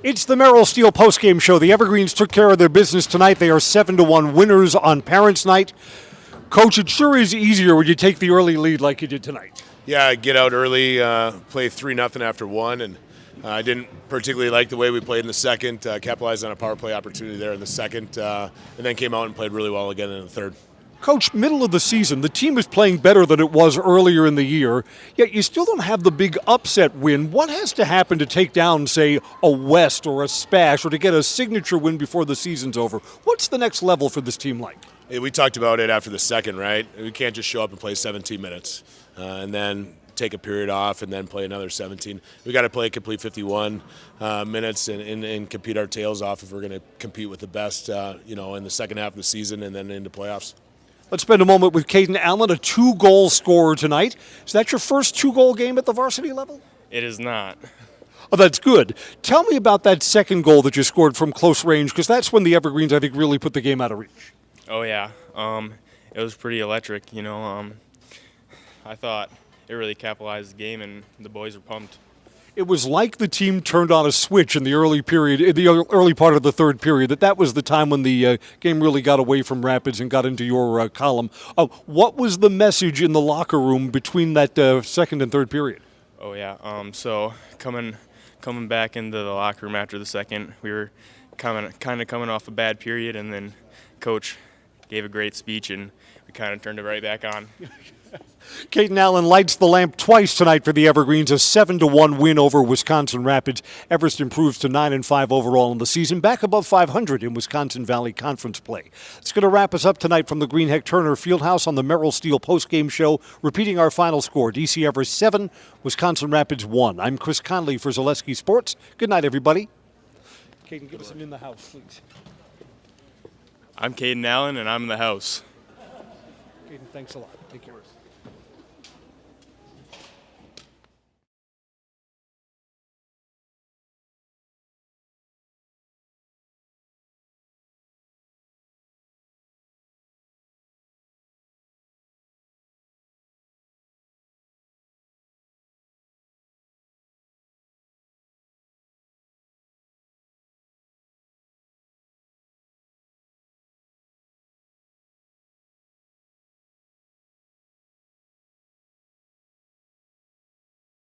It's the Merrill Steel postgame show. The Evergreens took care of their business tonight. They are 7-1 winners on Parents' Night. Coach, it sure is easier when you take the early lead like you did tonight. Yeah, get out early, play 3-0 after one, and I didn't particularly like the way we played in the second. Capitalized on a power play opportunity there in the second, and then came out and played really well again in the third. Coach, middle of the season, the team is playing better than it was earlier in the year, yet you still don't have the big upset win. What has to happen to take down, say, a West or a Spash, or to get a signature win before the season's over? What's the next level for this team like? Hey, we talked about it after the second, right? We can't just show up and play 17 minutes and then take a period off and then play another 17. We got to play a complete 51 minutes and compete our tails off if we're going to compete with the best, in the second half of the season and then into playoffs. Let's spend a moment with Caden Allen, a 2-goal scorer tonight. Is that your first 2-goal game at the varsity level? It is not. Oh, that's good. Tell me about that second goal that you scored from close range, because that's when the Evergreens, I think, really put the game out of reach. Oh, yeah. It was pretty electric, I thought it really capitalized the game, and the boys were pumped. It was like the team turned on a switch in the early period, in the early part of the third period. That was the time when the game really got away from Rapids and got into your column. What was the message in the locker room between that second and third period? Oh yeah. So coming back into the locker room after the second, we were kind of coming off a bad period, and then Coach gave a great speech, and we kind of turned it right back on. Caden Allen lights the lamp twice tonight for the Evergreens, a 7-1 win over Wisconsin Rapids. Everest improves to 9-5 overall in the season, back above 500 in Wisconsin Valley Conference play. It's going to wrap us up tonight from the Greenheck Turner Fieldhouse on the Merrill Steel postgame show, repeating our final score, DC Everest 7, Wisconsin Rapids 1. I'm Chris Conley for Zaleski Sports. Good night, everybody. Caden, give us an in the house, please. I'm Caden Allen, and I'm in the house. Caden, thanks a lot. Take care.